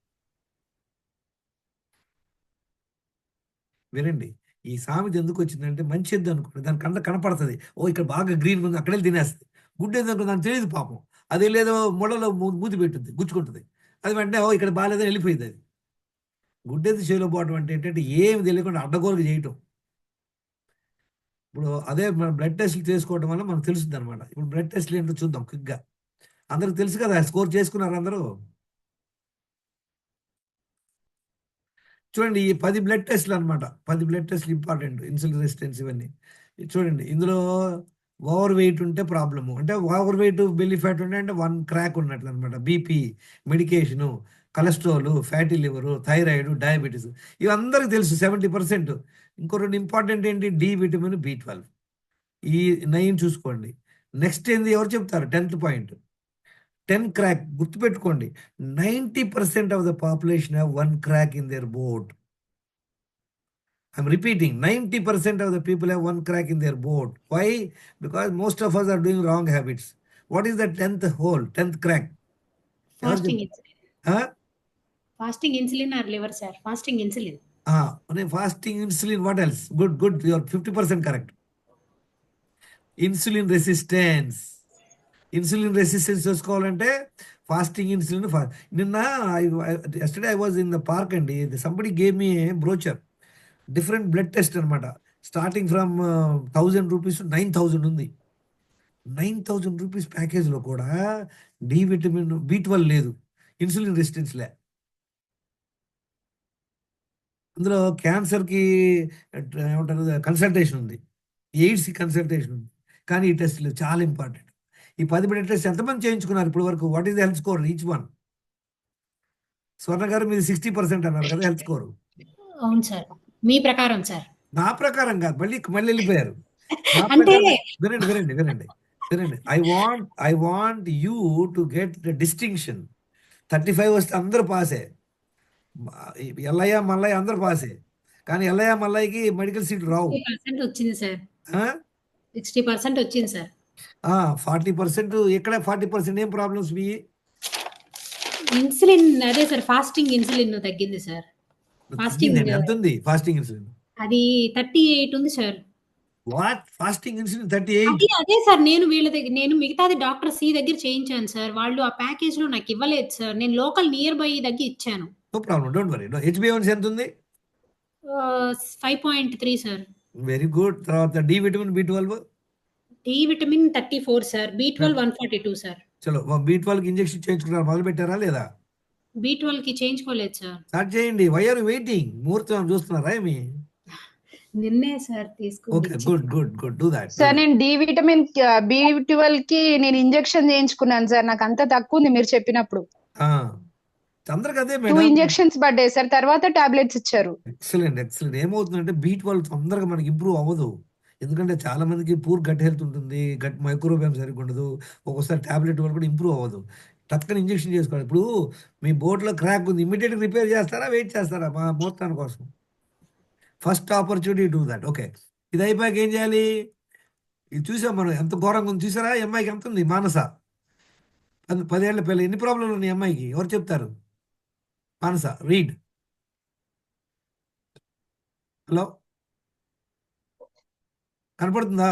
వినండి, ఈ సామెత ఎందుకు వచ్చిందంటే మంచి ఎద్దు అనుకోండి దాని కనపడుతుంది. ఓ ఇక్కడ బాగా గ్రీన్ ఉంది, అక్కడ వెళ్ళి తినేస్తుంది. గుడ్డేది అనుకో దానికి తెలియదు పాపం. అది లేదో ముళ్ళలో మూతి పెట్టుద్ది, గుచ్చుకుంటుంది. అది వెంటనే ఓ ఇక్కడ బాగాలేదని వెళ్ళిపోయింది. అది గుడ్డెద్దు చేలో పోవడం అంటే ఏంటంటే ఏమి తెలియకుండా అడ్డగోలుగా చేయటం. ఇప్పుడు అదే మనం బ్లడ్ టెస్ట్లు చేసుకోవడం వల్ల మనకు తెలుస్తుంది అనమాట. ఇప్పుడు బ్లడ్ టెస్ట్లు ఏంటో చూద్దాం క్విక్గా. అందరికి తెలుసు కదా, స్కోర్ చేసుకున్నారు అందరూ. చూడండి, ఈ 10 బ్లడ్ టెస్ట్లు అనమాట. 10 బ్లడ్ టెస్ట్లు ఇంపార్టెంట్, ఇన్సులిన్ రెసిస్టెన్స్ ఇవన్నీ. చూడండి, ఇందులో ఓవర్ వెయిట్ ఉంటే ప్రాబ్లము. అంటే ఓవర్ వెయిట్, బెల్లీ ఫ్యాట్ ఉంటే అంటే 1 క్రాక్ ఉన్నట్లు అనమాట. BP, medication, cholesterol, fatty liver, thyroid, diabetes ఇవి అందరికి తెలుసు 70%. ఇంకో 2 ఇంపార్టెంట్ ఏంటి, డి విటమిన్, B12. ఈ 9 చూసుకోండి. నెక్స్ట్ ఏంది ఎవరు చెప్తారు? 10th point 10 crack. గుర్తుపెట్టుకోండి, 90% of the population have 1 crack in there boat. I'm repeating, 90% of the people have 1 crack in their boat. Why? Because most of us are doing wrong habits. What is the 10th hole, 10th crack? Fasting insulin. Huh? Fasting insulin are liver sir. Fasting insulin. Fasting insulin, what else? Good, you're 50% correct. Insulin resistance. Insulin resistance చూసుకోవాలంటే fasting insulin. నిన్న yesterday I was in the park and somebody gave me a brochure. Different blood test అనమాట. Starting from 1000 rupees to 9000 ఉంది. 9000 rupees ప్యాకేజ్లో కూడా D vitamin, B12 లేదు, insulin resistance లే. అందులో క్యాన్సర్కి ఏమంటారు కన్సల్టేషన్ ఉంది, ఎయిడ్స్కి కన్సల్టేషన్ ఉంది. కానీ ఈ టెస్ట్లు చాలా ఇంపార్టెంట్. ఈ 10 బ్లడ్ టెస్ట్ ఎంతమంది చేయించుకున్నారు ఇప్పటి వరకు? What is the health score each one? స్వర్ణ గారు మీరు 60% అన్నారు కదా హెల్త్ స్కోర్. అవును సార్, మీ ప్రకారం సార్. నా ప్రకారం కాదు, మళ్ళీ వెళ్ళిపోయారు. అంటే వినండి. I want you to get the distinction. 35 వస్తే అందరూ పాసే. ఎల్లయ్య మల్లయ్య అందరూ పాసే. కానీ ఎల్లయ్య మల్లయ్యకి మెడికల్ సీట్లు రావు. 60% వచ్చింది సార్. 60% వచ్చింది సార్. 40%. ఎక్కడ 40% ఏం ప్రాబ్లమ్స్ మీ? ఇన్సులిన్ అదే సార్, ఫాస్టింగ్ ఇన్సులిన్ తగ్గింది సార్. ఫాస్టింగ్ ఎంత ఉంది ఫాస్టింగ్ ఇన్సులిన్? అది 38 ఉంది సార్. వాట్? Fasting insulin 38? అదే సార్, నేను వీళ్ళ దగ్గర, నేను మిగతాది డాక్టర్ సి దగ్గర చేయించాను సార్. వాళ్ళు ఆ ప్యాకేజ్ లో నాకు ఇవ్వలేదు సార్. నేను లోకల్ నియర్ బై దగ్గర ఇచ్చాను. No problem, don't worry. HbA1c ఎంత ఉంది? 5.3 సార్. Very good. తర్వాత D vitamin, B12? D vitamin 34 sir. B12 142 sir. చలో, B12 ఇంజెక్షన్ చేయించుకున్నారు, మొదలు పెట్టారా లేదా? B12 కి చేయించుకోలేదు సార్. స్టార్ట్ చేయండి. Why are waiting? ముహూర్తం చూస్తున్నారా ఏమి? నిన్నే సార్ తీసుకుంది. Okay, good do that. Sir నేను డి విటమిన్, B12 కి నేను ఇంజెక్షన్ చేయించుకున్నాను సార్. నాకు అంత తక్కువ ఉంది మీరు చెప్పినప్పుడు. అందరికి అదే 2 ఇంజెక్షన్స్ పడ్డాయి సార్, తర్వాత టాబ్లెట్స్ ఇచ్చారు. ఎక్సలెంట్. ఏమవుతుందంటే B12 తొందరగా మనకి ఇంప్రూవ్ అవ్వదు. ఎందుకంటే చాలా మందికి పూర్ గట్ హెల్త్ ఉంటుంది, గట్ మైక్రోబయామ్ సరిగ్గా ఉండదు. ఒక్కోసారి టాబ్లెట్ వల్ల కూడా ఇంప్రూవ్ అవ్వదు. టక్కన ఇంజెక్షన్ చేసుకోవాలి. ఇప్పుడు మీ బోట్లో క్రాక్ ఉంది, ఇమీడియట్గా రిపేర్ చేస్తారా, వెయిట్ చేస్తారా మా మోస్తాను కోసం? First opportunity do that. Okay, ఇది అయిపోయాక ఏం చేయాలి? ఇది చూసాం మనం, ఎంత ఘోరంగా ఉంది చూసారా? అమ్మాయికి ఎంత ఉంది? మానస 10 ఏళ్ల పిల్ల. ఎన్ని ప్రాబ్లంలు ఉన్నాయి అమ్మాయికి? ఎవరు చెప్తారు? మానస, రీడ్. హలో, కనపడుతుందా?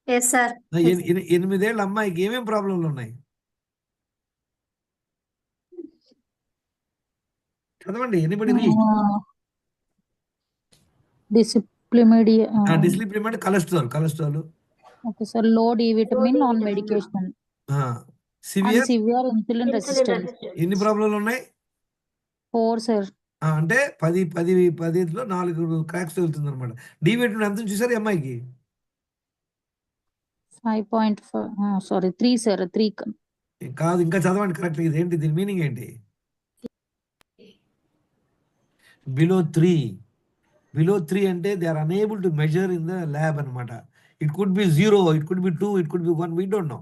8 ఏళ్ళ అమ్మాయికి ఏమేం ప్రాబ్లంలు ఉన్నాయి? చదవండి. Anybody read. డిస్లిపిడియా అంటే cholesterol. Okay sir. Low D vitamin, non medication, severe insulin resistance. ఎన్ని ప్రాబ్లంలు ఉన్నాయి? 4 సార్. అంటే 10లో 4 క్రాక్స్ వెళ్తుంది అనమాట. డి విటమిన్ ఎంత చూసారు అమ్మాయికి? 5.5 సారీ 3 సార్. 3 కాదు, ఇంకా చదవండి కరెక్ట్. ఇది ఏంటి, దీని మీనింగ్ ఏంటి? బిలో 3 అంటే they are unable to measure in the lab అనమాట. It could be 0, it could be 2, it could be 1, we don't know.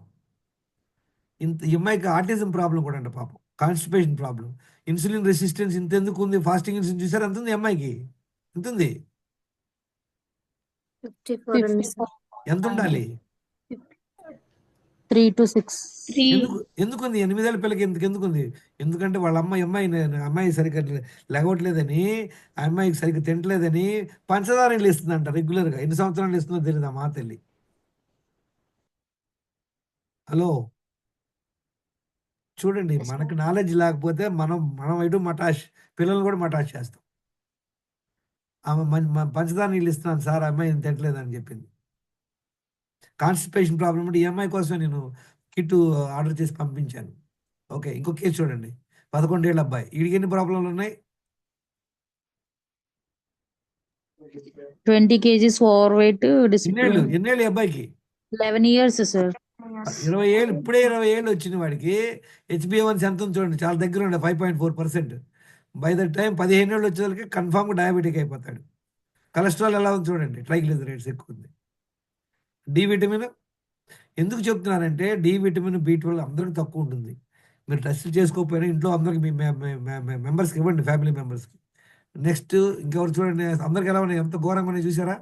ఈ అమ్మాయికి ఆటిజం ప్రాబ్లం కూడా అంట పాపం, కాన్స్టిపేషన్ ప్రాబ్లం. ఇన్సులిన్ రెసిస్టెన్స్ ఇంత ఎందుకు ఉంది? ఫాస్టింగ్ ఇన్సులిన్ చూసారు ఎంత ఉంది అమ్మాయికి? ఎంత ఉంది? 54 ఉంది సార్. ఎంత ఉండాలి? 3 to 6. ఎందుకుంది 8 ఏళ్ళ పిల్లకి ఎందుకుంది? ఎందుకంటే వాళ్ళ అమ్మాయి సరిగ్గా లెగవట్లేదని, ఆ అమ్మాయికి సరిగ్గా తింటలేదని పంచదార నీళ్ళు ఇస్తుందంట రెగ్యులర్గా. ఎన్ని సంవత్సరాలు ఇస్తుందో తెలియదు మా తల్లి. హలో, చూడండి, మనకు నాలెడ్జ్ లేకపోతే మనం ఇటు మటాష్, పిల్లలు కూడా మటాష్ చేస్తాం. ఆమె పంచదార నీళ్ళు ఇస్తున్నాను సార్, అమ్మాయి తింటలేదని చెప్పింది. కాన్స్టిపేషన్ ప్రాబ్లం అంటే ఈ అమ్మాయి కోసం నేను కిట్ ఆర్డర్ చేసి పంపించాను. ఓకే, ఇంకో కేసు చూడండి. 11 ఏళ్ళ అబ్బాయి. వీడికి ఎన్ని ప్రాబ్లంలు ఉన్నాయి? 20 kgs overweight, discipline. ఎన్నేళ్ళు ఈ అబ్బాయికి? 11 years, sir. 20 ఏళ్ళు. ఇప్పుడే 20 ఏళ్ళు వచ్చిన వాడికి HbA1c ఎంత ఉంది చూడండి, చాలా దగ్గర ఉండే 5.4%. బై ద టైం 15 ఏళ్ళు వచ్చేసరికి కన్ఫామ్ డయాబెటిక్ అయిపోతాడు. కొలెస్ట్రాల్ ఎలా ఉంది చూడండి, ట్రైగ్లిజరైడ్స్ ఎక్కువ ఉంది. డి విటమిన్ ఎందుకు చెప్తున్నానంటే, డి విటమిన్ B12 అందరికి తక్కువ ఉంటుంది. మీరు టెస్టులు చేసుకోకపోయినా ఇంట్లో అందరికి మీ మెంబర్స్కి ఇవ్వండి, ఫ్యామిలీ మెంబర్స్కి. నెక్స్ట్ ఇంకెవరు చూడండి, అందరికి ఎలా ఉన్నాయి, ఎంత ఘోరంగా ఉన్నాయి చూసారా?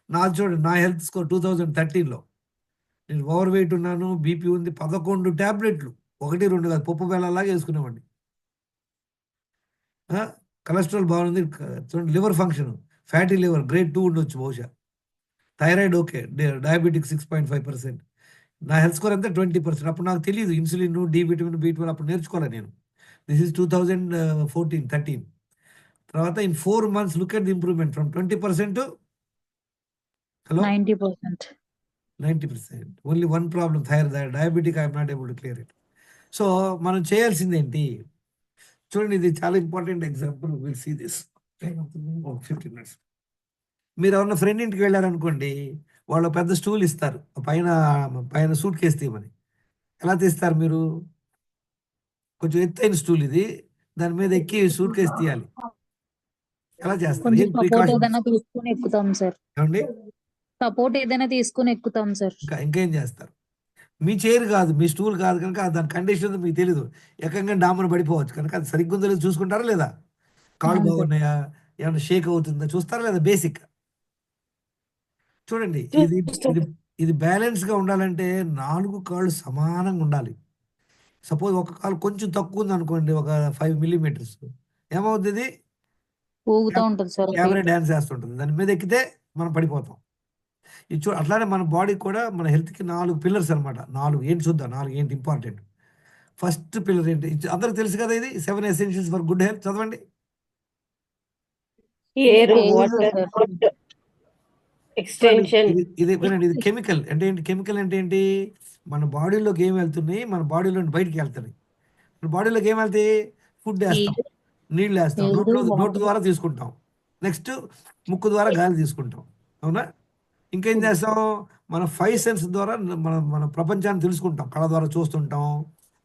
నాది చూడండి, నా హెల్త్ స్కోర్ 2013లో. నేను ఓవర్ వెయిట్ ఉన్నాను, బీపీ ఉంది, 11 ట్యాబ్లెట్లు, 1, 2 కాదు, పప్పు బెల్లలాగా వేసుకునేవాడిని. కొలెస్ట్రాల్ బాగుంది చూడండి, liver function, fatty liver grade 2 ఉండొచ్చు బహుశా. Thyroid okay, diabetic 6.5%. నా హెల్త్ స్కోర్ అంతా 20%. అప్పుడు నాకు తెలియదు ఇన్సులిన్, డి విటమిన్, B12 అప్పుడు నేర్చుకోవాలి నేను. This is 2014-13. తర్వాత in 4 months look at the improvement from 20% to 90%. 90%. Only one problem, diabetic, I'm not able to clear it. So మనం చేయాల్సింది ఏంటి చూడండి, ఇది చాలా important example. Will see this 15 minutes. మీరు ఎవరన్నా ఫ్రెండ్ ఇంటికి వెళ్ళారనుకోండి, వాళ్ళు పెద్ద స్టూల్ ఇస్తారు, పైన సూట్ కేసు తీయమని. ఎలా తీస్తారు మీరు? కొంచెం ఎత్తైన స్టూల్ ఇది, దాని మీద ఎక్కి సూట్ కేసు తీయాలి. ఎలా చేస్తారు? కొంచెం ఏం సపోర్ట్ ప్రికాషన్స్ ఏదైనా తీసుకుని ఎక్కుతాం సార్. ఏమండి? సపోర్ట్ ఏదైనా తీసుకుని ఎక్కుతాం సార్. ఇంకేం చేస్తారు? మీ చైర్ కాదు, మీ స్టూల్ కాదు కనుక దాని కండిషన్ మీకు తెలీదు. ఏకంగా డామర్ పడిపోవచ్చు కనుక అది సరిగ్గా ఉందో లేదో చూసుకుంటారా లేదా? కాళ్ళు అవును సార్. బాగున్నాయా, ఏమైనా షేక్ అవుతుందా చూస్తారా లేదా? బేసిక్ చూడండి, ఇది బ్యాలెన్స్ గా ఉండాలంటే 4 కాళ్ళు సమానంగా ఉండాలి. సపోజ్ ఒక కాలు కొంచెం తక్కువ ఉంది అనుకోండి, ఒక 5 millimeters, ఏమవుతుంది? ఇది ఊగుతూ ఉంటుంది సార్. కెమెరా డ్యాన్స్ చేస్తుంటుంది, దాని మీద ఎక్కితే మనం పడిపోతాం. ఇది అట్లానే మన బాడీ కూడా, మన హెల్త్కి 4 పిల్లర్స్ అనమాట. 4 ఏంటి చూద్దాం, 4 ఏంటి ఇంపార్టెంట్. ఫస్ట్ పిల్లర్ ఏంటి అందరికి తెలుసు కదా, ఇది 7 essentials ఫర్ గుడ్ హెల్త్. చదవండి. Air, Air, water, sir. Food, extension. ఇది కెమికల్ అంటే ఏంటి? కెమికల్ అంటే ఏంటి? మన బాడీలోకి ఏం వెళ్తున్నాయి, మన బాడీలో బయటికి వెళ్తున్నాయి. మన బాడీలోకి ఏం వెళ్తాయి? ఫుడ్ వేస్తాం, నీళ్ళు వేస్తాం, నోటు ద్వారా తీసుకుంటాం. నెక్స్ట్ ముక్కు ద్వారా గాలి తీసుకుంటాం, అవునా? ఇంకేం చేస్తాం? మన 5 senses ద్వారా మన ప్రపంచాన్ని తెలుసుకుంటాం. కళ్ళ ద్వారా చూస్తుంటాం,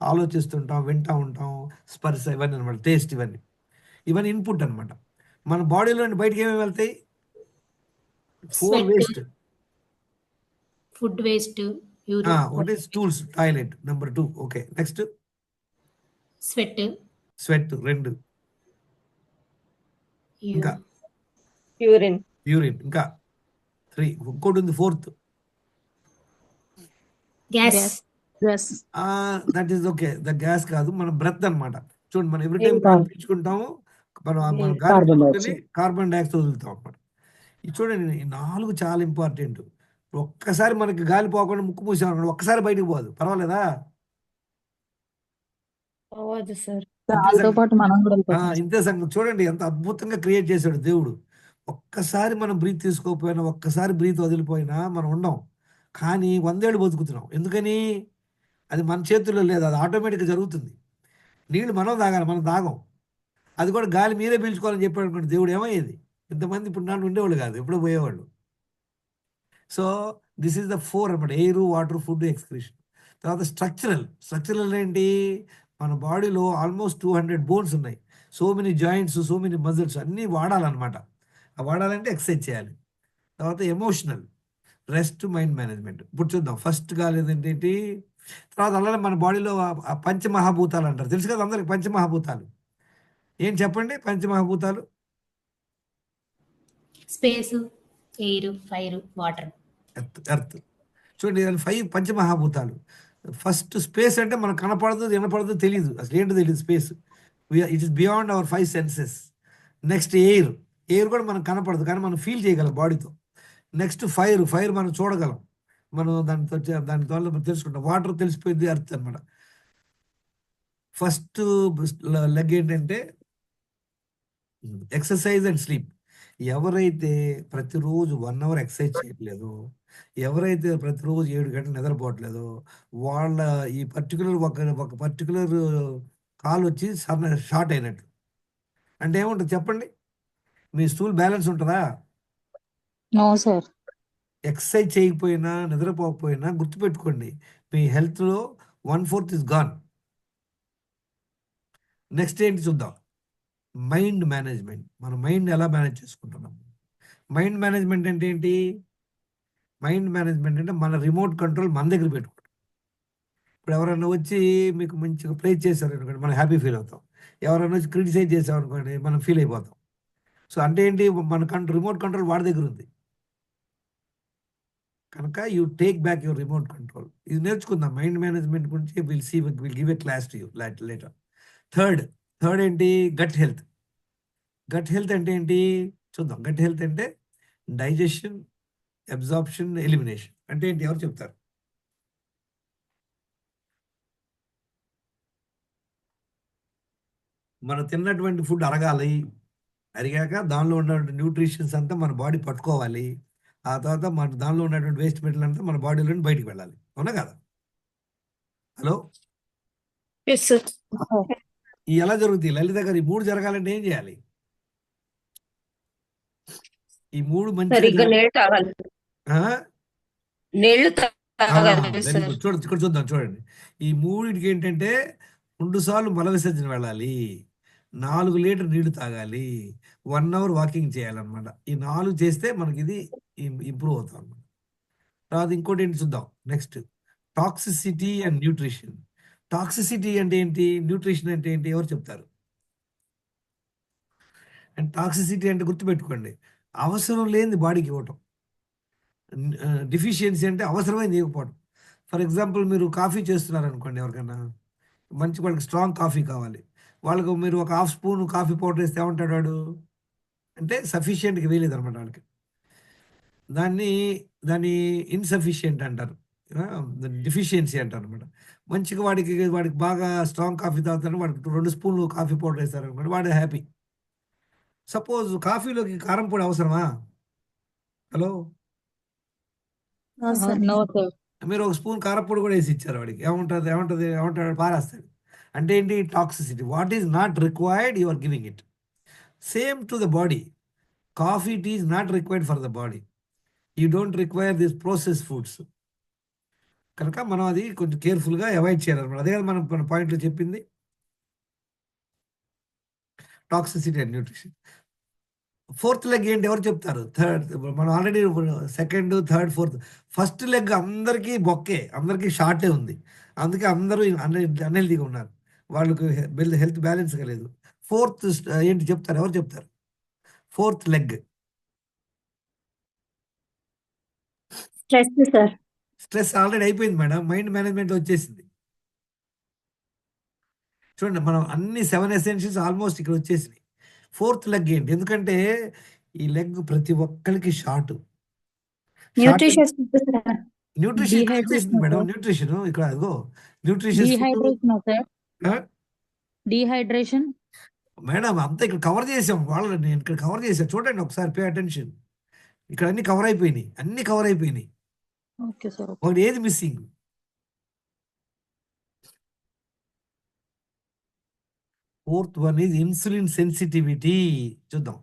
ఆలోచిస్తుంటాం, వింటూ ఉంటాం, స్పర్శ, ఇవన్నీ అనమాట, టేస్ట్, ఇవన్నీ ఇన్పుట్ అనమాట. మన బాడీలో బయటకి ఏమేమి వెళ్తాయి? 4 వేస్ట్. ఫుడ్ వేస్ట్, ఒకటి stools, toilet, number 2. Okay, next sweat, 2. ఇంకా యూరిన్, ఇంకా 3. ఇంకోటి ఉంది 4th. Gas. That is okay. The gas కాదు, మన బ్రెత్ అన్నమాట. చూడండి, మనం ఎవ్రీ టైం గాలి పీల్చుకుంటాము, మన గాలి పీల్చుకొని కార్బన్ డైఆక్సైడ్ వదులుతాం అన్నమాట. ఇది చూడండి, ఈ 4 చాలా ఇంపార్టెంట్. ఒక్కసారి మనకి గాలి పోకుండా ముక్కు మూసామనుకోండి, ఒక్కసారి బయటకు పోదు, పర్వాలేదా? అవ్వదు సార్. దాంతో పాటు మనం కూడా వెళ్ళిపోతాం. ఇంతే సంగతి. చూడండి ఎంత అద్భుతంగా క్రియేట్ చేశాడు దేవుడు. ఒక్కసారి మనం బ్రీత్ తీసుకోకపోయినా, ఒక్కసారి బ్రీత్ వదిలిపోయినా మనం ఉండం. కానీ 100 ఏళ్ళు బతుకుతున్నాం. ఎందుకని? అది మన చేతుల్లో లేదు, అది ఆటోమేటిక్గా జరుగుతుంది. నీళ్ళు మనం తాగాలి, మనం తాగం. అది కూడా గాలి మీరే పీల్చుకోవాలని చెప్పాడు అనుకోండి, దేవుడు ఏమయ్యేది? ఇంతమంది ఇప్పుడు నాన్న ఉండేవాళ్ళు కాదు, ఎప్పుడో పోయేవాళ్ళు. సో దిస్ ఈస్ ద 4 అనమాట: ఎయిర్, వాటర్, ఫుడ్, ఎక్స్క్రీషన్. తర్వాత స్ట్రక్చరల్ ఏంటి? మన బాడీలో ఆల్మోస్ట్ 200 బోన్స్ ఉన్నాయి. So many joints, so many muscles, అన్నీ వాడాలన్నమాట. వాడాలంటే ఎక్సర్సైజ్ చేయాలి. తర్వాత ఎమోషనల్, రెస్ట్, మైండ్ మేనేజ్మెంట్. ఇప్పుడు చూద్దాం. ఫస్ట్ కాలేదేంటి? తర్వాత అలానే మన బాడీలో పంచమహాభూతాలు అంటారు, తెలుసు కదా అందరికి పంచమహాభూతాలు. ఏం చెప్పండి పంచమహాభూతాలు? Space, air, fire, water. Earth. చూడండి 5 పంచమహాభూతాలు. ఫస్ట్ స్పేస్ అంటే మనకు కనపడదు, వినపడదు, తెలియదు. అసలు ఏంటో తెలియదు space. It is beyond our 5 senses. Next air. Air కూడా మనకు కనపడదు కానీ మనం ఫీల్ చేయగలం బాడీతో. Next fire. ఫైర్ మనం చూడగలం, మనం దాని ద్వారా మనం తెలుసుకుంటాం. వాటర్ తెలిసిపోయింది, ఎర్త్ అనమాట. ఫస్ట్ లెగ్ ఏంటంటే ఎక్సర్సైజ్ అండ్ స్లీప్. ఎవరైతే ప్రతిరోజు 1 అవర్ ఎక్సర్సైజ్ చేయట్లేదు, ఎవరైతే ప్రతిరోజు 7 గంటలు నిద్రపోవట్లేదో వాళ్ళ ఈ పర్టికులర్ ఒక పర్టికులర్ కాల్ వచ్చి షార్ట్ అయినట్టు. అంటే ఏముంటుంది చెప్పండి? మీ స్టూల్ బ్యాలెన్స్ ఉంటుందా? No sir. ఎక్సర్సైజ్ చేయకపోయినా నిద్రపోకపోయినా గుర్తుపెట్టుకోండి, మీ హెల్త్లో 1/4 ఇస్ గాన్. నెక్స్ట్ ఏంటి చూద్దాం. Mind management. మన మైండ్ ఎలా మేనేజ్ చేసుకుంటున్నాం? మైండ్ మేనేజ్మెంట్ అంటే ఏంటి? మైండ్ మేనేజ్మెంట్ అంటే మన రిమోట్ కంట్రోల్ మన దగ్గర పెట్టుకుంటాం. ఇప్పుడు ఎవరైనా వచ్చి మీకు మంచిగా ప్రేజ్ చేశారు అనుకోండి, మనం హ్యాపీ ఫీల్ అవుతాం. ఎవరైనా వచ్చి క్రిటిసైజ్ చేసాం అనుకోండి, మనం ఫీల్ అయిపోతాం. సో అంటే ఏంటి? మన రిమోట్ కంట్రోల్ వాడి దగ్గర ఉంది కనుక you take back your remote control. ఇది నేర్చుకుందాం మైండ్ మేనేజ్మెంట్ గురించి. Will give a class to you later. Third ఏంటి? Gut health. గట్ హెల్త్ అంటే ఏంటి చూద్దాం. గట్ హెల్త్ అంటే డైజెషన్, అబ్జార్ప్షన్, ఎలిమినేషన్. అంటే ఏంటి? ఎవరు చెప్తారు? మనం తిన్నటువంటి ఫుడ్ అరగాలి, అరిగాక దానిలో ఉన్నటువంటి న్యూట్రిషన్స్ అంతా మన బాడీ పట్టుకోవాలి. ఆ తర్వాత మన దానిలో ఉన్నటువంటి వేస్ట్ మెటీరియల్ అంతా మన బాడీలో బయటికి వెళ్ళాలి. అవునా కదా? Hello, Yes, sir. ఈ ఎలా జరుగుతాయి లలిత గారు? ఈ 3 జరగాలంటే ఏం చేయాలి? ఈ 3 మంచిగా సరిగ్గా నీళ్ళు తాగాలి. నీళ్లు తాగాలి వెరీ సార్. గుడ్. చూడండి, ఇక్కడ చూద్దాం. చూడండి, ఈ 3టికి ఏంటంటే 2 సార్లు మల విసర్జన వెళ్ళాలి, 4 లీటర్ నీళ్లు తాగాలి, 1 అవర్ వాకింగ్ చేయాలన్నమాట. ఈ 4 చేస్తే మనకి ఇది ఇంప్రూవ్ అవుతాం అన్నమాట. తర్వాత ఇంకోటి ఏంటి చూద్దాం. Next toxicity and nutrition. Toxicity అంటే ఏంటి? న్యూట్రిషన్ అంటే ఏంటి? ఎవరు చెప్తారు? అండ్ టాక్సిసిటీ అంటే గుర్తుపెట్టుకోండి, అవసరం లేనిది బాడీకి ఇవ్వటం. డిఫిషియన్సీ అంటే అవసరమైంది ఇవ్వకపోవడం. ఫర్ ఎగ్జాంపుల్, మీరు కాఫీ చేస్తున్నారు అనుకోండి, ఎవరికైనా మంచి వాళ్ళకి స్ట్రాంగ్ కాఫీ కావాలి, వాళ్ళకు మీరు ఒక 1/2 స్పూన్ కాఫీ పౌడర్ వేస్తే ఏమంటాడు వాడు? అంటే సఫిషియెంట్గా వేయలేదు అనమాట వాళ్ళకి. దాన్ని ఇన్సఫిషియెంట్ అంటారు, డిఫిషియన్సీ అంటారు అనమాట. మంచిగా వాడికి బాగా స్ట్రాంగ్ కాఫీ తాగుతాడు, వాడికి 2 స్పూన్లు కాఫీ పౌడర్ వేస్తారు అనుకోండి, వాడు హ్యాపీ. సపోజ్ కాఫీలోకి కారం పొడి అవసరమా? Hello, No, sir. No sir. మీరు 1 స్పూన్ కారపొడి కూడా వేసి ఇచ్చారు వాడికి, ఏమంటాడు? పారేస్తాడు. అంటే ఏంటి? Toxicity. What is not required you are giving it. Same to the body. Coffee, tea is not required for the body. You don't require this process foods. కనుక మనం అది కొంచెం కేర్ఫుల్గా అవాయిడ్ చేయాలన్నమాట. అదే కదా మన పాయింట్లో చెప్పింది, toxicity and nutrition. 4th leg ఏంటి? ఎవరు చెప్తారు? మనం already 2nd, 3rd, 4th. First leg అందరికీ బొక్కే, అందరికీ షార్టే ఉంది. అందుకే అందరూ అన్హెల్తీగా ఉన్నారు, వాళ్ళకి హెల్త్ బ్యాలెన్స్గా లేదు. 4th ఏంటి చెప్తారు? ఎవరు చెప్తారు? 4th leg. Stress, sir. Stress already అయిపోయింది మేడం, మైండ్ మేనేజ్మెంట్ వచ్చేసింది. చూడండి, మనం అన్ని 7 ఎసెన్షియల్స్ ఆల్మోస్ట్ ఇక్కడ వచ్చేసినాయి. 4th లెగ్ ఏంటి? ఎందుకంటే ఈ లెగ్ ప్రతి ఒక్కరికి short. Nutritious food, sir. Nutrition ఇక్కడ Dehydration, వచ్చేసింది మేడం. sir. న్యూట్రిషన్ ఇక్కడ అదిగో nutrition dehydration sir. Dehydration. Madam అంతా ఇక్కడ కవర్ చేసాం. నేను ఇక్కడ కవర్ చేశాను, చూడండి ఒకసారి, పే అటెన్షన్. ఇక్కడ అన్ని కవర్ అయిపోయినాయి. Okay sir. ఒకటి ఏది missing? 4th one is insulin sensitivity. చూద్దాం,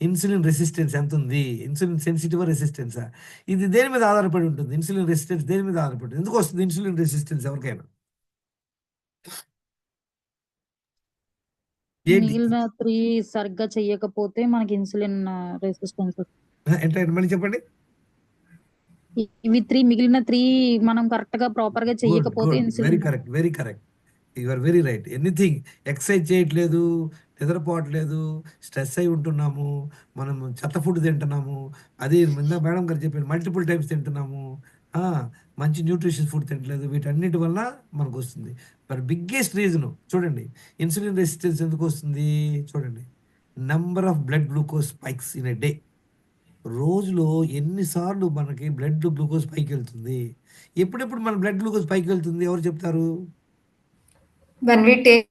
ఇన్సులిన్ రెసిస్టెన్స్ ఎంత ఉంది? ఇన్సులిన్ సెన్సిటివ్ రెసిస్టెన్సా? ఇది దేని మీద ఆధారపడి ఉంటుంది? ఇన్సులిన్ రెసిస్టెన్స్ దేని మీద ఆధారపడి ఎందుకు వస్తుంది ఇన్సులిన్ రెసిస్టెన్స్ ఎవరికైనా? ఏంటి? మిగిలిన 3 సరిగ్గా చెయ్యకపోతే మనకి ఇన్సులిన్ రెసిస్టెన్స్. ఏంటంటే మళ్ళీ చెప్పండి. ఇవి 3 మిగిలిన 3 మనం కరెక్ట్ గా ప్రాపర్ గా చెయ్యకపోతే very insulin. Correct. You are very right. Anything exercise చేయట్లేదు, నిద్రపోవట్లేదు, స్ట్రెస్ అయి ఉంటున్నాము, మనం చెత్త ఫుడ్ తింటున్నాము, అది ఇందాక మేడం గారు చెప్పారు మల్టిపుల్ టైమ్స్ తింటున్నాము, ఆ, మంచి న్యూట్రిషియస్ ఫుడ్ తినట్లేదు, వీటన్నిటి వల్ల మనకు వస్తుంది. మరి బిగ్గెస్ట్ రీజన్ చూడండి, ఇన్సులిన్ రెసిస్టెన్స్ ఎందుకు వస్తుంది చూడండి. Number of blood glucose spikes in a day. రోజులో ఎన్నిసార్లు మనకి బ్లడ్ గ్లూకోజ్ పైకి వెళ్తుంది? ఎప్పుడెప్పుడు మన బ్లడ్ గ్లూకోజ్ పైకి వెళ్తుంది ఎవరు చెప్తారు? When we take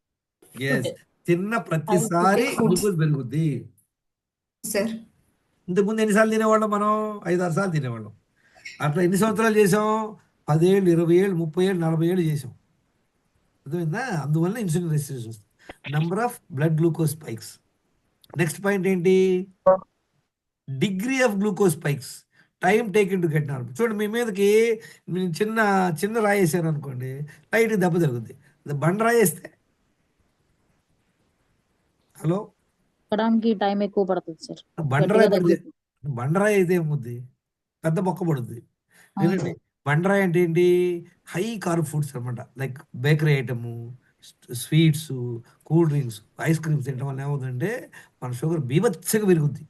ఎస్, తిన్న ప్రతిసారి take foods. గ్లూకోజ్ పెరుగుద్ది. sir. ఇంతకుముందు ఎన్నిసార్లు తినేవాళ్ళం మనం? 5-6 సార్లు తినేవాళ్ళం. అట్లా ఎన్ని సంవత్సరాలు చేసాం? 10 ఏళ్ళు, 20 ఏళ్ళు, 30 ఏళ్ళు, 40 ఏళ్ళు చేసాం. అర్థమైందా? అందువల్ల ఇన్సులిన్ రెసిస్టెన్స్ వస్తుంది. Number of blood glucose spikes. Next point ఏంటి? Degree of glucose spikes, time taken to get normal. చూడండి, మీ మీదకి మీరు చిన్న చిన్న రాయి వేసారు అనుకోండి, లైట్ దెబ్బ జరుగుద్ది. బండ రాయి వేస్తే, హలో, ఎక్కడానికి టైం ఎక్కువ పడుతుంది సార్. బండరాయి గట్టిగా పడితే, తగులుతుంది. బండరాయి అయితే ఏముద్ది? పెద్ద బొక్క పడుద్ది. అవును వినండి, సార్. బండరాయి అంటే ఏంటి? హై కార్బ్ ఫుడ్స్ అనమాట, like bakery item, sweets, cool drinks, ice creams తినడం వల్ల ఏమవుతుందంటే మన షుగర్ బీభత్సంగా పెరుగుద్ది.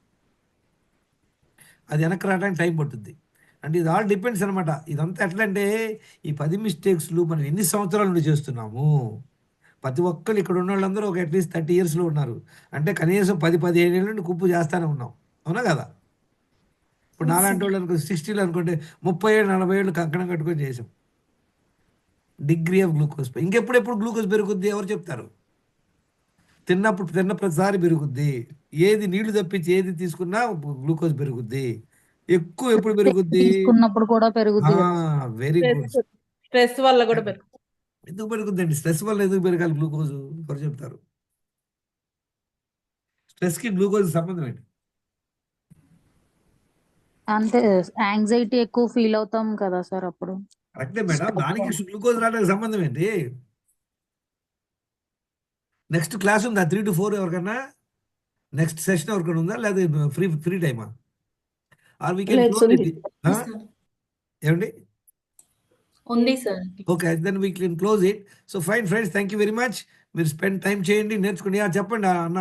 అది వెనక్కి రావడానికి టైం పట్టుద్ది. అంటే ఇది ఆల్ డిపెండ్స్ అనమాట. ఇదంతా ఎట్లా అంటే, ఈ 10 మిస్టేక్స్లు మనం ఎన్ని సంవత్సరాల నుండి చేస్తున్నాము? ప్రతి ఒక్కరు ఇక్కడ ఉన్న వాళ్ళందరూ ఒక అట్లీస్ట్ 30 ఇయర్స్లో ఉన్నారు. అంటే కనీసం 10-15 ఏళ్ళ నుండి కుప్పు చేస్తానే ఉన్నాం, అవునా కదా? ఇప్పుడు నాలాంటి వాళ్ళు అనుకో 60లో అనుకుంటే 30 ఏళ్ళు 40 ఏళ్ళు కంకణం కట్టుకొని చేసాం. Degree of glucose. ఇంకెప్పుడెప్పుడు గ్లూకోజ్ పెరుగుద్ది ఎవరు చెప్తారు? తిన్న ప్రతిసారి పెరుగుద్ది. ఏది నీళ్లు తప్పించి ఏది తీసుకున్నా గ్లూకోజ్ పెరుగుద్ది. ఎక్కువ ఎప్పుడు పెరుగుద్ది? తీసుకున్నప్పుడు కూడా పెరుగుద్ది కదా సార్. Very good. స్ట్రెస్ వల్ల కూడా పెరుగుతుంది. ఎందుకు పెరుగుద్దండి? స్ట్రెస్ వల్ల ఎందుకు పెరగాలి గ్లూకోజ్? ఎవరు చెప్తారు? స్ట్రెస్కి గ్లూకోజ్ సంబంధం ఏంటి? అంటే యాంగ్జైటీ ఎక్కువ ఫీల్ అవుతాం కదా సార్ అప్పుడు. కరెక్టే మేడం, దానికి గ్లూకోజ్ రావడానికి సంబంధం ఏంటి? నెక్స్ట్ క్లాస్ ఉందా 3 to 4 ఎవరికన్నా? నెక్స్ట్ సెషన్ ఎవరికైనా ఉందా, లేదా ఫ్రీ టైమా? ఆర్ వీ కెన్ లేదు క్లోజ్ సార్. ఇట్. ఏమండి? ఉంది సార్. Okay, then we can close it. So fine friends, thank you very much. మీరు స్పెండ్ టైం చేయండి, నేర్చుకోండి. చెప్పండి అన్న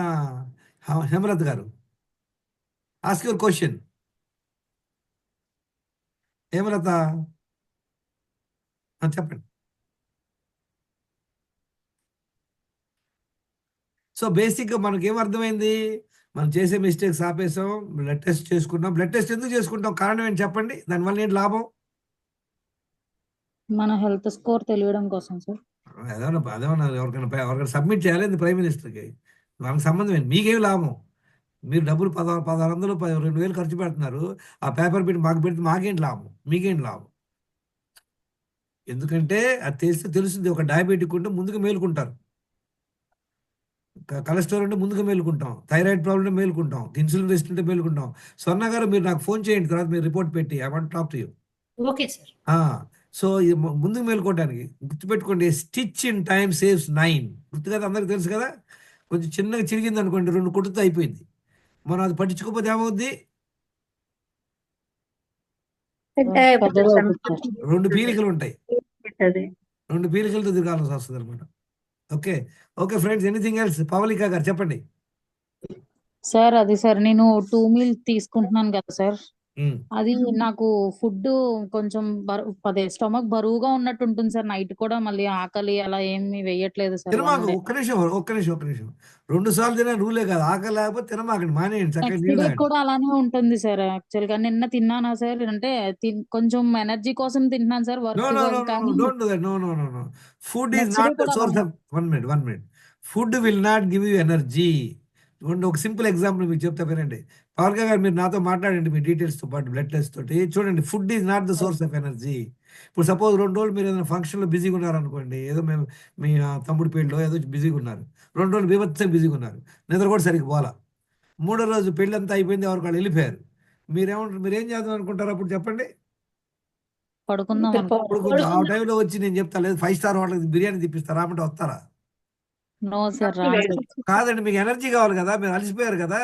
హేమలత గారు, ఆస్క్ యువర్ క్వశ్చన్. హేమలత, చెప్పండి. సో బేసిక్గా మనకి ఏమర్థమైంది? మనం చేసే మిస్టేక్స్ ఆపేసాం, బ్లడ్ టెస్ట్ చేసుకున్నాం. బ్లడ్ టెస్ట్ ఎందుకు చేసుకుంటాం? కారణం ఏంటి చెప్పండి? దానివల్ల ఏంటి లాభం? మన హెల్త్ స్కోర్ తెలియడం కోసం సార్. అదేమన్నా ఎవరికైనా సబ్మిట్ చేయాలి ప్రైమ్ మినిస్టర్కి? మనకు సంబంధం ఏంటి? మీకేం లాభం? మీరు డబ్బులు 1600 2000 ఖర్చు పెడుతున్నారు. ఆ పేపర్ పెట్టి మాకు పెడితే మాకేంటి లాభం? మీకేంటి లాభం? ఎందుకంటే అది తెలుస్తుంది. ఒక డయాబెటిక్ ఉంటే ముందుకు మేలుకుంటారు, కొలెస్ట్రాల్ ఉంటే ముందుకు మేలుకుంటాం, థైరాయిడ్ ప్రాబ్లం ఉంటే మేలుకుంటాం, ఇన్సులిన్ రెసిస్టెంట్ ఉంటే మేలుకుంటాం. స్వర్ణ గారు, మీరు నాకు ఫోన్ చేయండి తర్వాత, మీరు రిపోర్ట్ పెట్టి I want talk to you. Okay sir. So ముందుకు మేలుకోవడానికి గుర్తుపెట్టుకోండి, స్టిచ్ ఇన్ టైమ్ సేవ్స్ 9. గుర్తు కదా, అందరికి తెలుసు కదా. కొంచెం చిన్నగా చిరిగింది అనుకోండి, 2 కుట్టుతో అయిపోయింది. మనం అది పట్టించుకోకపోతే ఏమవుద్ది? పెద్దగా అవుతుంది సార్. 2 పీలికలు ఉంటాయి, 2 పీలికలతో తిరగాల్సి వస్తుంది అనమాట. Okay okay friends, anything else? పవలిక గారు చెప్పండి. సార్ అది సార్, నేను 2 మీల్ తీసుకుంటున్నాను కదా సార్. అది నాకు ఫుడ్ కొంచెం అదే స్టమక్ బరువుగా ఉన్నట్టు ఉంటుంది సార్. నైట్ కూడా మళ్ళీ ఆకలి అలా ఏమి వేయట్లేదు సార్. తినమాకు. ఒక్క నిమిషం. 2 సార్లు తిన రూలే కాదు. ఆకలి లేకపోతే తినమాకండి, మానేయండి. చక్కగా నెక్స్ట్ నీళ్ళు డే తాగండి. కూడా అలానే ఉంటుంది సార్. యాక్చువల్ గా నిన్న తిన్నానా సార్, అంటే కొంచెం ఎనర్జీ కోసం తింటున్నాను సార్, వర్క్ కానీ don't do that. No. Food is next day not the కూడా సోర్స్ అలానే. Of 1 minute. Food will not give you energy. ఒక సింపుల్ ఎగ్జాంపుల్ మీకు చెప్తా వినండి. పవల్క గారు, మీరు నాతో మాట్లాడండి మీ డీటెయిల్స్తో పాటు బ్లడ్ టెస్ట్ తోటి. చూడండి, food is not the source of energy. ఇప్పుడు సపోజ్ 2 రోజులు మీరు ఏదైనా ఫంక్షన్లో బిజీగా ఉన్నారనుకోండి, ఏదో మేము మీ తమ్ముడి పెళ్ళిలో ఏదో బిజీగా ఉన్నారు, 2 రోజులు బీభత్సంగా బిజీగా ఉన్నారు, నిద్ర కూడా సరిగ్గా పోలా. 3వ రోజు పెళ్ళి అంతా అయిపోయింది, ఎవరికి వాళ్ళు వెళ్ళిపోయారు. మీరేం చేద్దాం అనుకుంటారు అప్పుడు చెప్పండి? పడుకుందాం పడుకుందాం. ఆ టైంలో వచ్చి నేను చెప్తా, లేదు 5 స్టార్ హోటల్కి బిర్యానీ తిప్పిస్తారా అంటే వస్తారా? నో సార్, కాదండి, మీకు ఎనర్జీ కావాలి కదా, మీరు అలసిపోయారు కదా.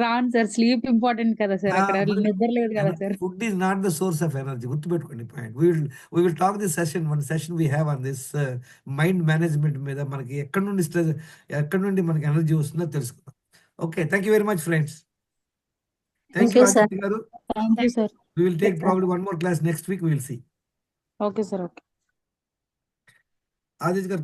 రాను సార్. స్లీప్ ఇంపార్టెంట్ కదా సార్. అక్కడ నిద్ర లేదు కదా sir. Food is not the source of energy. గుర్తుపెట్టుకోండి point. We will talk this session, one session we have on this mind management మీద. మనకి ఎక్కడి నుండి మనకి ఎనర్జీ వస్తుందో తెలుసుకుందాం. Okay, thank you very much friends. Thank you Aditya garu. Thank you sir. We will take probably one more class next week. We will see. Okay sir. Okay. Aditya గారు